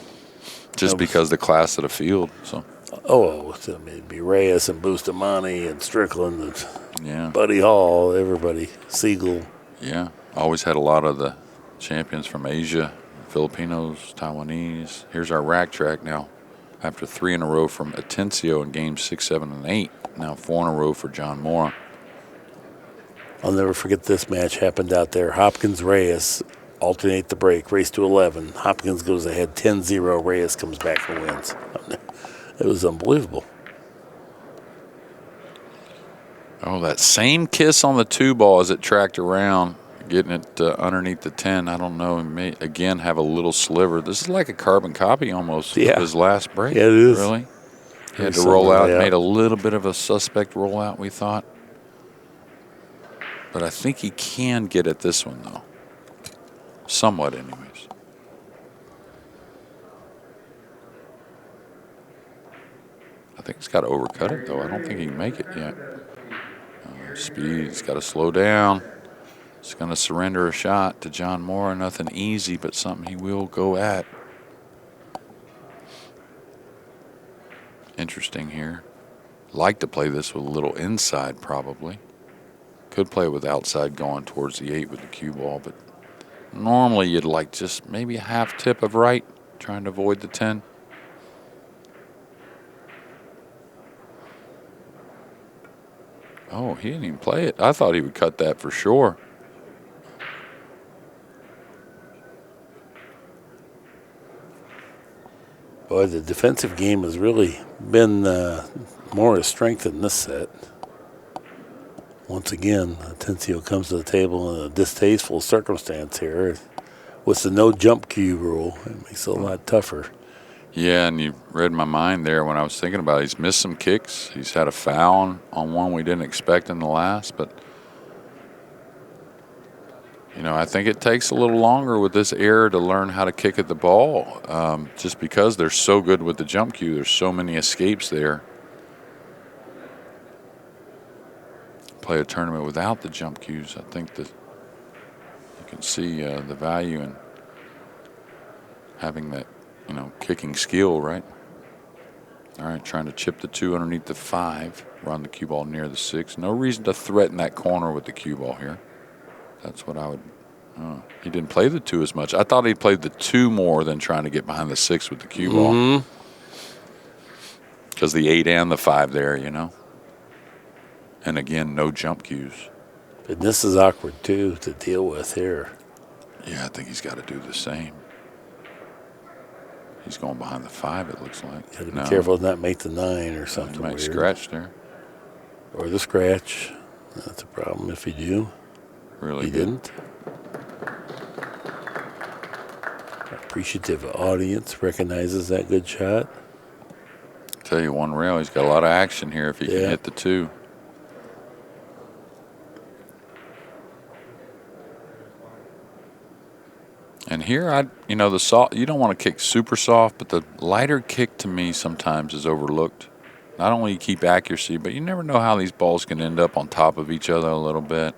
Just because the class of the field. So. Oh, it'd be Reyes and Bustamante and Strickland and Buddy Hall, everybody, Siegel. Yeah, always had a lot of the champions from Asia, Filipinos, Taiwanese. Here's our rack track now. After 3 in a row from Atencio in games 6, 7, and 8. Now 4 in a row for John Morra. I'll never forget this match happened out there. Hopkins-Reyes alternate the break, race to 11. Hopkins goes ahead 10-0. Reyes comes back and wins. It was unbelievable. Oh, that same kiss on the 2-ball as it tracked around, getting it underneath the 10. I don't know. It may, again, have a little sliver. This is like a carbon copy almost of his last break. Yeah, it is. Really? He had to roll out. Made a little bit of a suspect rollout, we thought. But I think he can get at this one, though. Somewhat, anyways. I think he's got to overcut it, though. I don't think he can make it yet. Speed, he's got to slow down. He's going to surrender a shot to John Morra. Nothing easy, but something he will go at. Interesting here. Like to play this with a little inside, probably. Could play with outside going towards the 8 with the cue ball, but normally you'd like just maybe a half tip of right, trying to avoid the 10. Oh, he didn't even play it. I thought he would cut that for sure. Boy, the defensive game has really been Morra's strength in this set. Once again, Atencio comes to the table in a distasteful circumstance here with the no jump cue rule. It makes it a lot tougher. Yeah, and you read my mind there when I was thinking about it. He's missed some kicks. He's had a foul on one we didn't expect in the last, but I think it takes a little longer with this error to learn how to kick at the ball, just because they're so good with the jump cue. There's so many escapes there. Play a tournament without the jump cues. I think that you can see the value in having that, kicking skill, right? All right, trying to chip the 2 underneath the 5. Run the cue ball near the 6. No reason to threaten that corner with the cue ball here. That's what I would. He didn't play the 2 as much. I thought he played the 2 more than trying to get behind the 6 with the cue ball. Because the 8 and the 5 there, you know. And again, no jump cues. But this is awkward, too, to deal with here. Yeah, I think he's got to do the same. He's going behind the 5, it looks like. Got to be careful to not make the 9 or something He might weird. scratch there. Or the scratch. That's a problem if you do. Really He good. didn't. Appreciative audience recognizes that good shot. Tell you one rail, he's got a lot of action here if he can hit the 2. And here, the soft, you don't want to kick super soft, but the lighter kick to me sometimes is overlooked. Not only you keep accuracy, but you never know how these balls can end up on top of each other a little bit.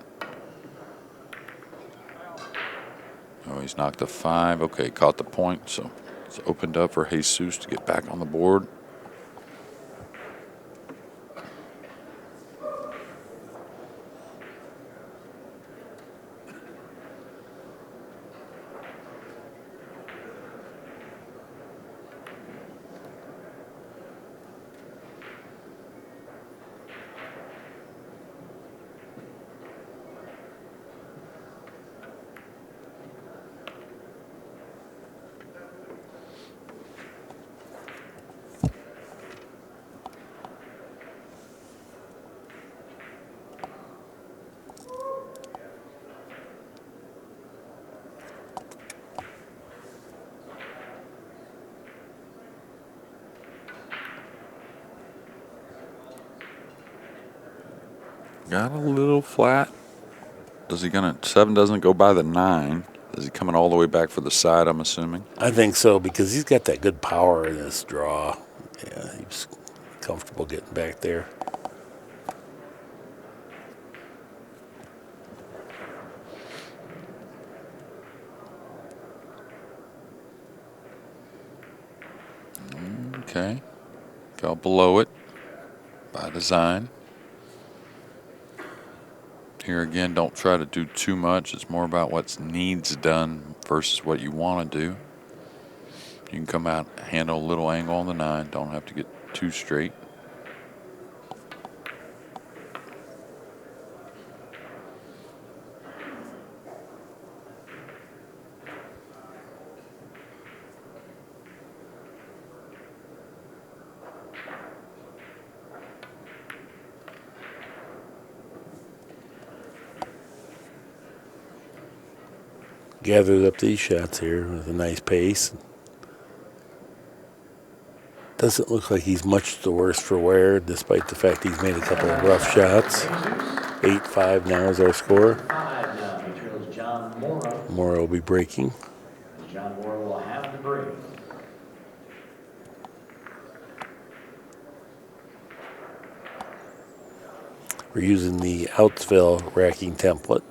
Oh, he's knocked a 5. Okay, caught the point, so it's opened up for Jesus to get back on the board. Got a little flat. Does he gonna 7 doesn't go by the 9? Is he coming all the way back for the side, I'm assuming? I think so, because he's got that good power in his draw. Yeah, he's comfortable getting back there. Okay. Fell below it by design. Here again, don't try to do too much. It's more about what needs done versus what you want to do. You can come out, handle a little angle on the 9. Don't have to get too straight. Gathered up these shots here with a nice pace. Doesn't look like he's much the worse for wear, despite the fact he's made a couple of rough shots. 8-5 now is our score. 5 now. He trails John Morra. Morra will be breaking. John Morra will have the break. We're using the Outsville racking template.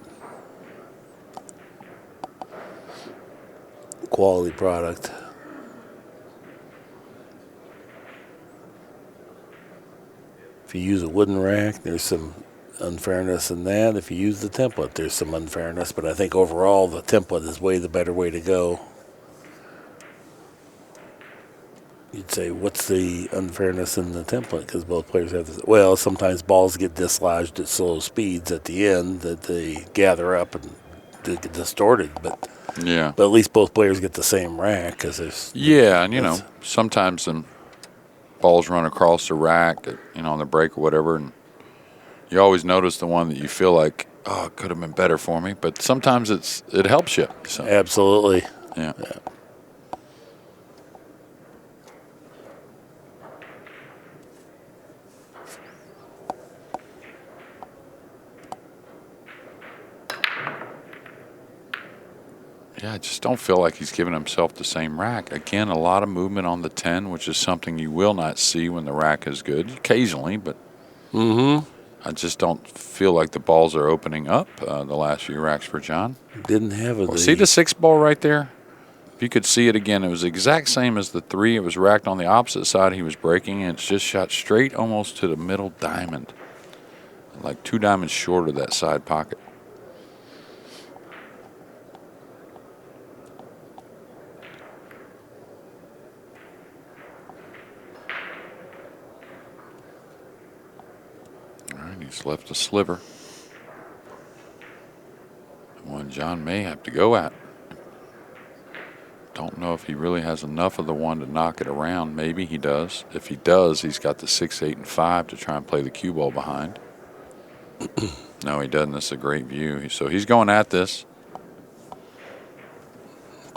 Quality product. If you use a wooden rack, there's some unfairness in that. If you use the template, there's some unfairness, but I think overall the template is way the better way to go. You'd say, what's the unfairness in the template? Because both players have this. Well, sometimes balls get dislodged at slow speeds at the end that they gather up and get distorted, but Yeah. at least both players get the same rack because there's. Yeah, and sometimes the balls run across the rack, on the break or whatever, and you always notice the one that you feel like, oh, it could have been better for me. But sometimes it helps you. So, Absolutely. yeah. Yeah, I just don't feel like he's giving himself the same rack. Again, a lot of movement on the 10, which is something you will not see when the rack is good. Occasionally, but I just don't feel like the balls are opening up the last few racks for John. Didn't have a. See the 6 ball right there? If you could see it again, it was the exact same as the 3. It was racked on the opposite side he was breaking, and it's just shot straight almost to the middle diamond. Like 2 diamonds short of that side pocket. All right, he's left a sliver. One John may have to go at. Don't know if he really has enough of the 1 to knock it around. Maybe he does. If he does, he's got the 6, 8, and 5 to try and play the cue ball behind. No, he doesn't. This is a great view. So he's going at this.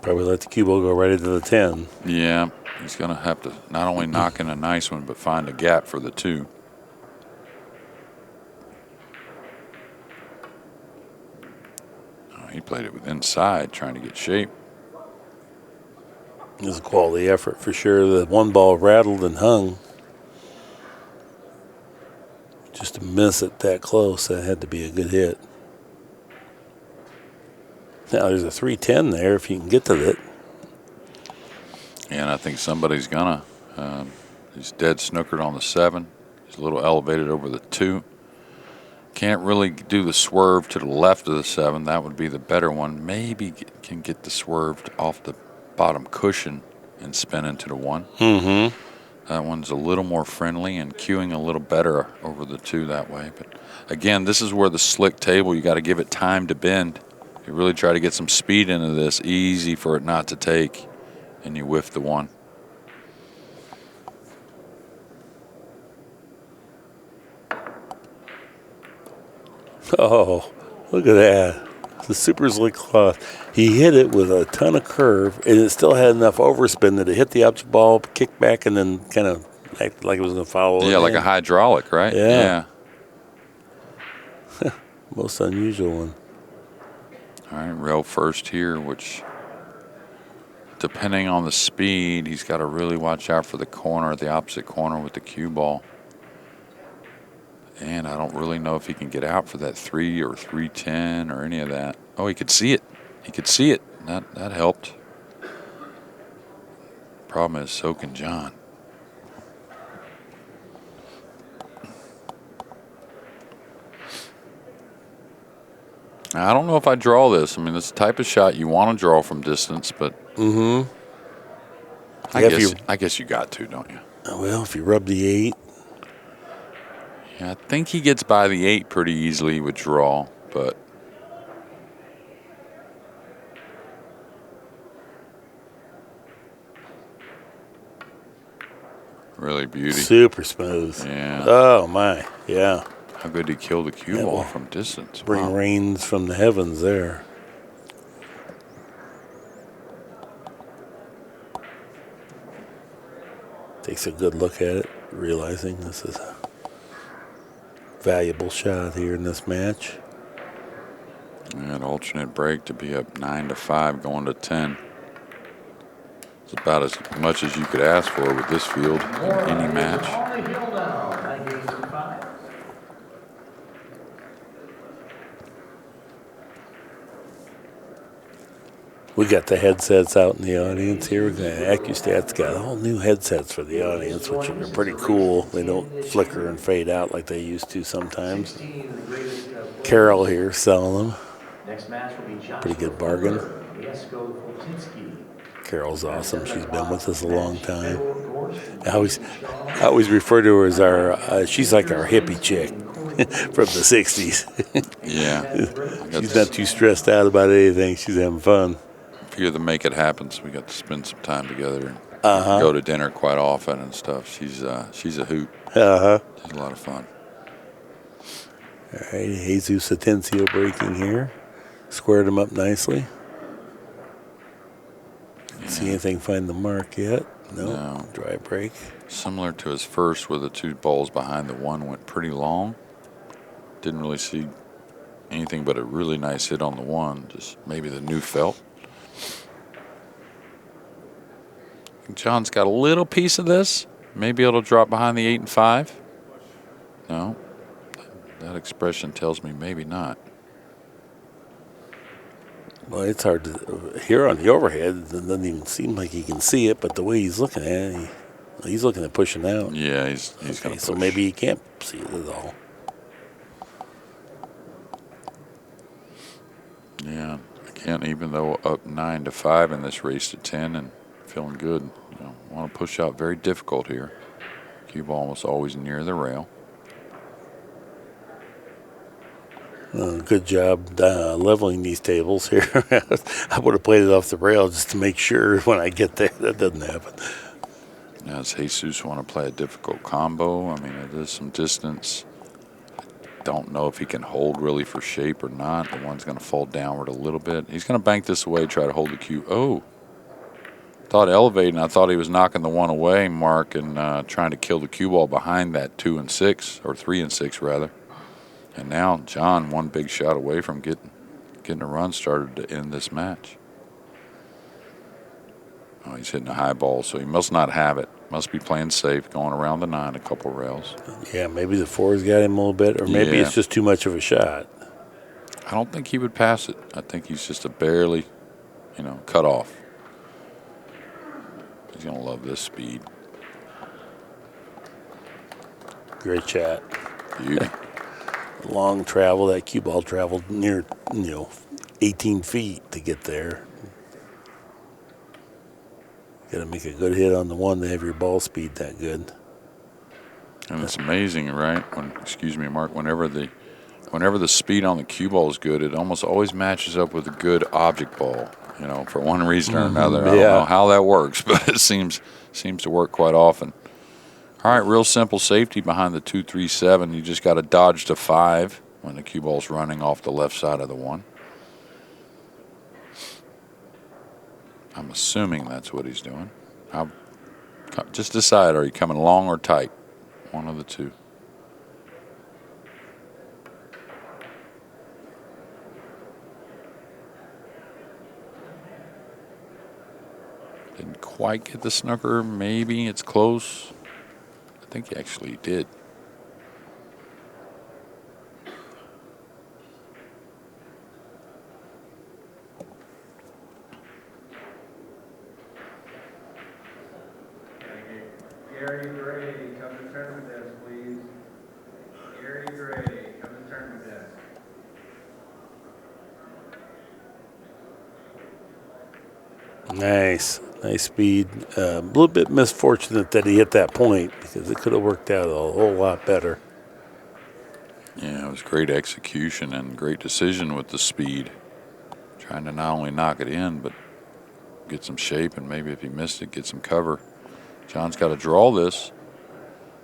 Probably let the cue ball go right into the 10. Yeah, he's going to have to not only knock in a nice one, but find a gap for the 2. Oh, he played it with inside, trying to get shape. It was a quality effort for sure. The 1 ball rattled and hung. Just to miss it that close, that had to be a good hit. Now there's a 310 there if you can get to it. And I think somebody's gonna. He's dead snookered on the 7. He's a little elevated over the 2. Can't really do the swerve to the left of the 7. That would be the better one. Maybe can get the swerved off the bottom cushion and spin into the 1. Mm-hmm. That one's a little more friendly and cueing a little better over the 2 that way. But again, this is where the slick table, you got to give it time to bend. You really try to get some speed into this, easy for it not to take, and you whiff the 1. Oh, look at that. The super slick cloth. He hit it with a ton of curve, and it still had enough overspin that it hit the object ball, kicked back, and then kind of acted like it was going to follow it. Yeah, like in. a hydraulic, right? Yeah. Most unusual one. All right, rail first here, which, depending on the speed, he's got to really watch out for the corner, the opposite corner with the cue ball. And I don't really know if he can get out for that 3 or 310 or any of that. Oh, he could see it. He could see it. That helped. Problem is, so can John. I don't know if I draw this. I mean, it's the type of shot you want to draw from distance, but I guess you got to, don't you? Well, if you rub the 8. Yeah, I think he gets by the 8 pretty easily with draw, but really beauty. Super smooth. Yeah. Oh, my. Yeah. How good did he kill the cue ball from distance? Bring Wow. rains from the heavens there. Takes a good look at it, realizing this is a valuable shot here in this match. And alternate break to be up 9-5 going to 10. It's about as much as you could ask for with this field in any match. We got the headsets out in the audience here. Accu-Stats got all new headsets for the audience, which are pretty cool. They don't flicker and fade out like they used to sometimes. Carol here selling them. Pretty good bargain. Carol's awesome. She's been with us a long time. I always refer to her as our, she's like our hippie chick from the 60s. Yeah. She's not too stressed out about anything. She's having fun. Figure the make it happens. We got to spend some time together and go to dinner quite often and stuff. She's a hoot. She's a lot of fun. All right, Jesus Atencio breaking here. Squared him up nicely. Yeah. See anything find the mark yet? No. Dry break. Similar to his first, where the 2 balls behind the 1 went pretty long. Didn't really see anything but a really nice hit on the 1. Just maybe the new felt. John's got a little piece of this. Maybe it'll drop behind the 8 and 5. No. That expression tells me maybe not. Well, it's hard to hear on the overhead. It doesn't even seem like he can see it, but the way he's looking at it, he's looking at pushing out. Yeah, he's Okay, going to push. so maybe he can't see it at all. Yeah, again, even though up 9-5 in this race to 10 and feeling good, want to push out. Very difficult here. Cue ball almost always near the rail. Good job leveling these tables here. I would have played it off the rail just to make sure when I get there. That doesn't happen. Now, does Jesus want to play a difficult combo? I mean, it is some distance. Don't know if he can hold really for shape or not. The one's going to fall downward a little bit. He's going to bank this away, try to hold the cue. Oh, thought elevating. I thought he was knocking the one away, Mark, and trying to kill the cue ball behind that 2 and 6, or 3 and 6 rather. And now John, one big shot away from getting a run started to end this match. Oh, he's hitting a high ball, so he must not have it. Must be playing safe, going around the 9 a couple rails. Yeah, maybe the 4's got him a little bit, or maybe it's just too much of a shot. I don't think he would pass it. I think he's just a barely, cut off. He's going to love this speed. Great shot. Beauty. Long travel. That cue ball traveled near, 18 feet to get there. Got to make a good hit on the one to have your ball speed that good. And it's amazing, right? Excuse me, Mark. Whenever the speed on the cue ball is good, it almost always matches up with a good object ball. For one reason or another. I don't know how that works, but it seems to work quite often. All right, real simple safety behind the 2-3-7. You just got to dodge to 5 when the cue ball's running off the left side of the 1. I'm assuming that's what he's doing. Just decide, are you coming long or tight? One of the two. Didn't quite get the snooker. Maybe it's close. I think he actually did. Gary Gray, come to tournament desk, please. Gary Gray, come to tournament desk. Nice speed. A little bit misfortunate that he hit that point because it could have worked out a whole lot better. Yeah, it was great execution and great decision with the speed. Trying to not only knock it in, but get some shape, and maybe if he missed it, get some cover. John's got to draw this.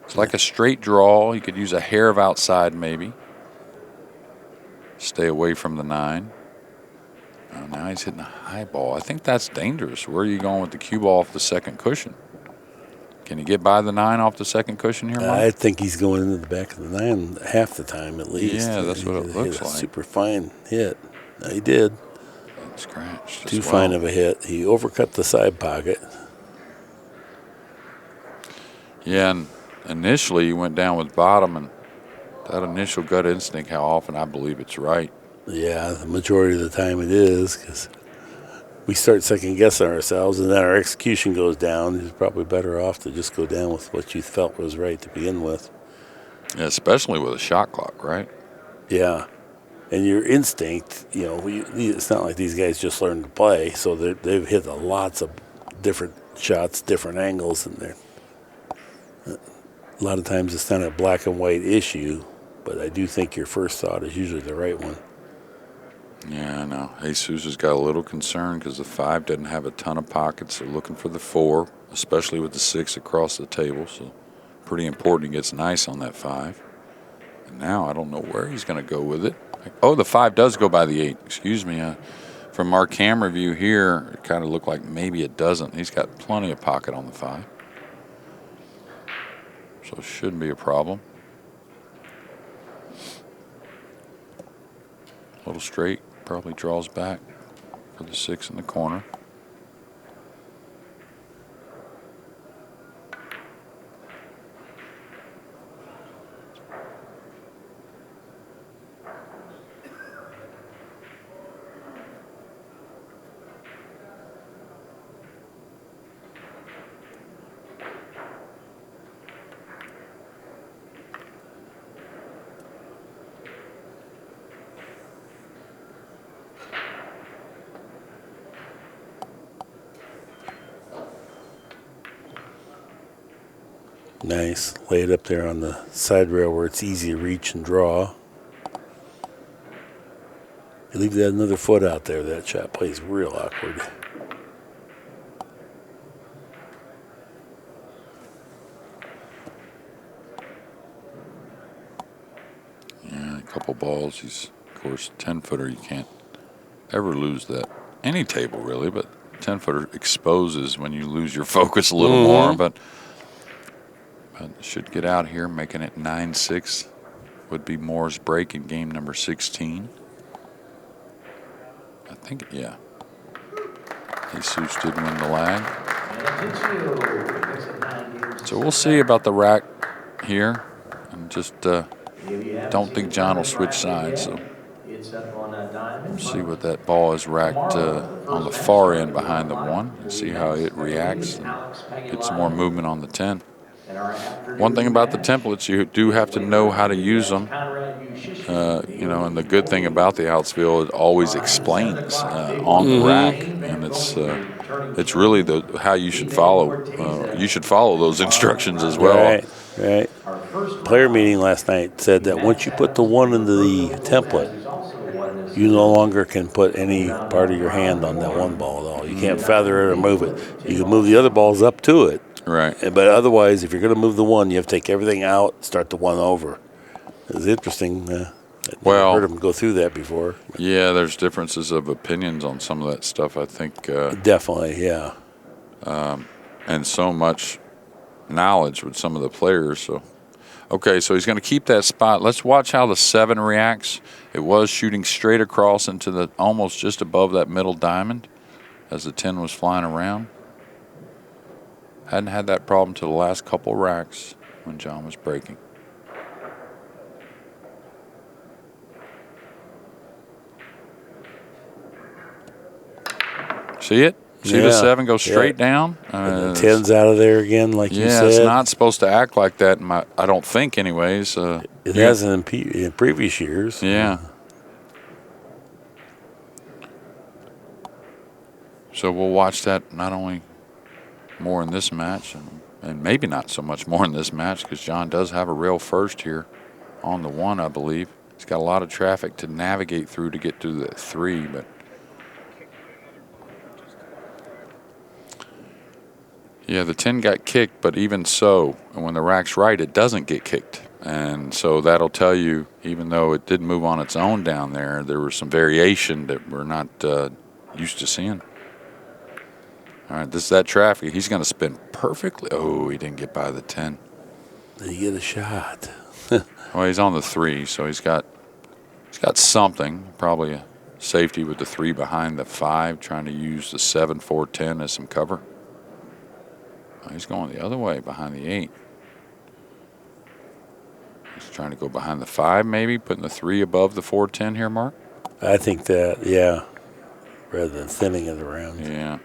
It's like a straight draw. He could use a hair of outside maybe. Stay away from the 9. Oh, now he's hitting a high ball. I think that's dangerous. Where are you going with the cue ball off the second cushion? Can he get by the 9 off the second cushion here, Mark? I think he's going into the back of the 9 half the time at least. Yeah, that's what it looks like. Super fine hit. He did. Scratched. Too fine of a hit. He overcut the side pocket. Yeah, and initially he went down with bottom, and that initial gut instinct, how often I believe it's right. Yeah, the majority of the time it is, because we start second-guessing ourselves, and then our execution goes down. It's probably better off to just go down with what you felt was right to begin with. Yeah, especially with a shot clock, right? Yeah. And your instinct, it's not like these guys just learned to play, so they've hit lots of different shots, different angles, and a lot of times it's not a black and white issue, but I do think your first thought is usually the right one. Yeah, I know. Jesus has got a little concern because the 5 doesn't have a ton of pockets. They're looking for the 4, especially with the 6 across the table, so pretty important he gets nice on that 5. And now I don't know where he's going to go with it. Oh, the 5 does go by the 8. Excuse me. From our camera view here, it kind of looked like maybe it doesn't. He's got plenty of pocket on the 5. So it shouldn't be a problem. A little straight. Probably draws back for the 6 in the corner. Nice. Lay it up there on the side rail where it's easy to reach and draw. You leave that another foot out there, that shot plays real awkward. Yeah, a couple balls. He's, of course, 10-footer. You can't ever lose that. Any table, really, but 10-footer exposes when you lose your focus a little more. But should get out here, making it 9-6. Would be Moore's break in game number 16. I think, yeah. Jesus did win the lag. So we'll see about the rack here. And just don't think John will switch sides. So we'll see what that ball is racked on the far end behind the 1 and see how it reacts and get some more movement on the 10. One thing about the templates, you do have to know how to use them. You know, and the good thing about the Outsville, it always explains on the rack, and it's really how you should follow. You should follow those instructions as well. Right. Player meeting last night said that once you put the 1 into the template, you no longer can put any part of your hand on that 1 ball at all. You can't feather it or move it. You can move the other balls up to it. Right. But otherwise, if you're going to move the 1, you have to take everything out, start the 1 over. It's interesting. I've heard them go through that before. Yeah, there's differences of opinions on some of that stuff, I think. Definitely, yeah. And so much knowledge with some of the players. So, okay, so he's going to keep that spot. Let's watch how the 7 reacts. It was shooting straight across into the almost just above that middle diamond as the 10 was flying around. Hadn't had that problem to the last couple racks when John was breaking. See it? See the 7 go straight down? And the 10's out of there again, like you said. Yeah, it's not supposed to act like that, I don't think anyways. It hasn't in previous years. Yeah. So we'll watch that not only more in this match, and maybe not so much more in this match, because John does have a rail first here on the 1, I believe. He's got a lot of traffic to navigate through to get to the 3, but yeah, the 10 got kicked, but even so, when the rack's right, it doesn't get kicked. And so that'll tell you, even though it did move on its own down there, there was some variation that we're not used to seeing. All right, this is that traffic. He's going to spin perfectly. Oh, he didn't get by the 10. Did he get a shot? Well, he's on the 3, so he's got something, probably a safety with the 3 behind the 5, trying to use the 7, 4, 10 as some cover. He's going the other way behind the 8. He's trying to go behind the 5, maybe, putting the 3 above the 4, 10 here, Mark? I think that, yeah, rather than thinning it around. Yeah.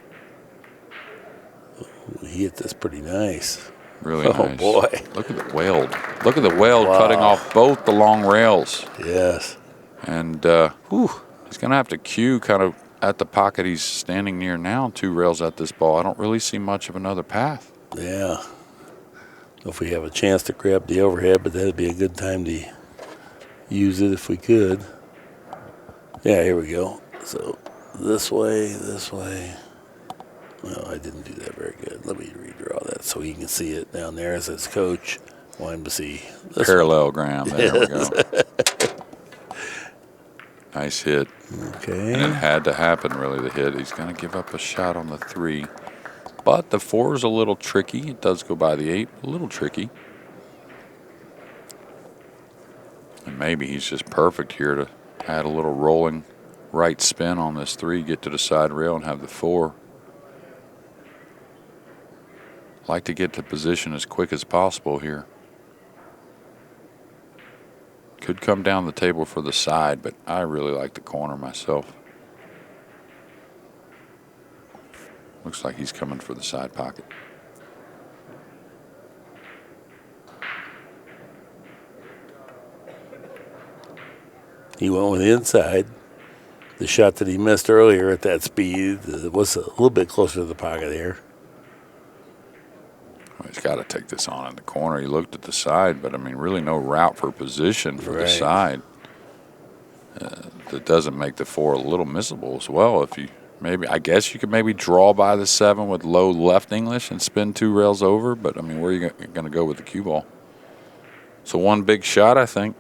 He hit this pretty nice. Really nice. Oh, boy. Look at the weld. Look at the weld cutting off both the long rails. Yes. And he's going to have to cue kind of at the pocket he's standing near now, 2 rails at this ball. I don't really see much of another path. Yeah. If we have a chance to grab the overhead, but that'd be a good time to use it if we could. Yeah, here we go. So this way. Well, I didn't do that very good. Let me redraw that so he can see it down there as his coach. Want him to see this Parallelogram. There we go. Nice hit. Okay. And it had to happen, really, the hit. He's going to give up a shot on the 3. But the 4 is a little tricky. It does go by the 8. A little tricky. And maybe he's just perfect here to add a little rolling right spin on this 3, get to the side rail, and have the 4. Like to get to position as quick as possible here. Could come down the table for the side, but I really like the corner myself. Looks like he's coming for the side pocket. He went with the inside. The shot that he missed earlier at that speed was a little bit closer to the pocket here. Well, he's got to take this on in the corner. He looked at the side, but I mean, really no route for position for the Right. side. That doesn't make the 4 a little missable as well. If you maybe, I guess you could maybe draw by the 7 with low left English and spin 2 rails over. But I mean, where are you going to go with the cue ball? So one big shot, I think.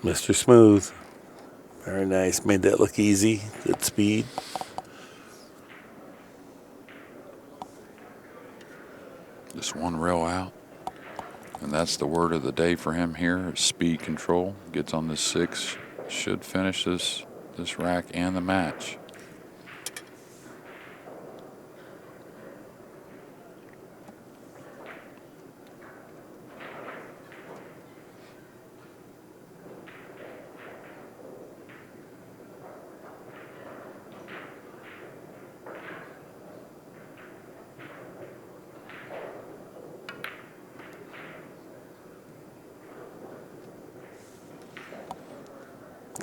Mr. Smooth. Very nice. Made that look easy. Good speed. Just one rail out. And that's the word of the day for him here, is speed control. Gets on this 6. Should finish this rack and the match.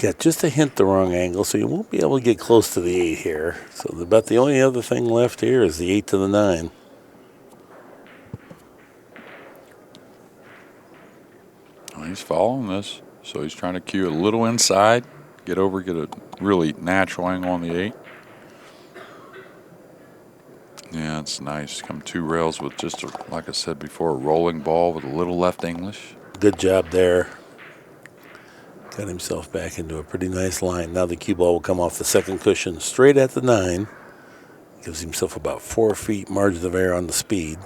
Got just a hint the wrong angle, so you won't be able to get close to the 8 here. So about the only other thing left here is the 8 to the 9. Well, he's following this, so he's trying to cue a little inside, get over, get a really natural angle on the 8. Yeah, it's nice. Come 2 rails with just, like I said before, a rolling ball with a little left English. Good job there. Got himself back into a pretty nice line. Now the cue ball will come off the second cushion straight at the 9. Gives himself about 4 feet margin of error on the speed.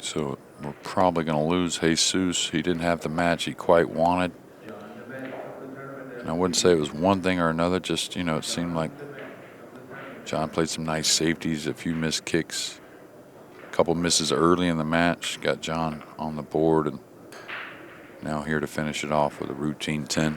So we're probably going to lose Jesus. He didn't have the match he quite wanted. And I wouldn't say it was one thing or another, just, you know, it seemed like John played some nice safeties, a few missed kicks, a couple misses early in the match, got John on the board, and now here to finish it off with a routine 10.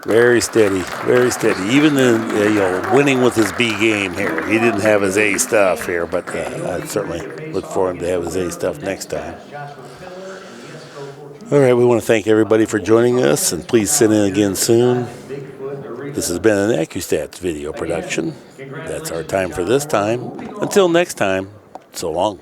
Very steady, very steady. Even in, winning with his B game here. He didn't have his A stuff here, but I'd certainly look for him to have his A stuff next time. All right, we want to thank everybody for joining us, and please send in again soon. This has been an Accu-Stats video production. That's our time for this time. Until next time, so long.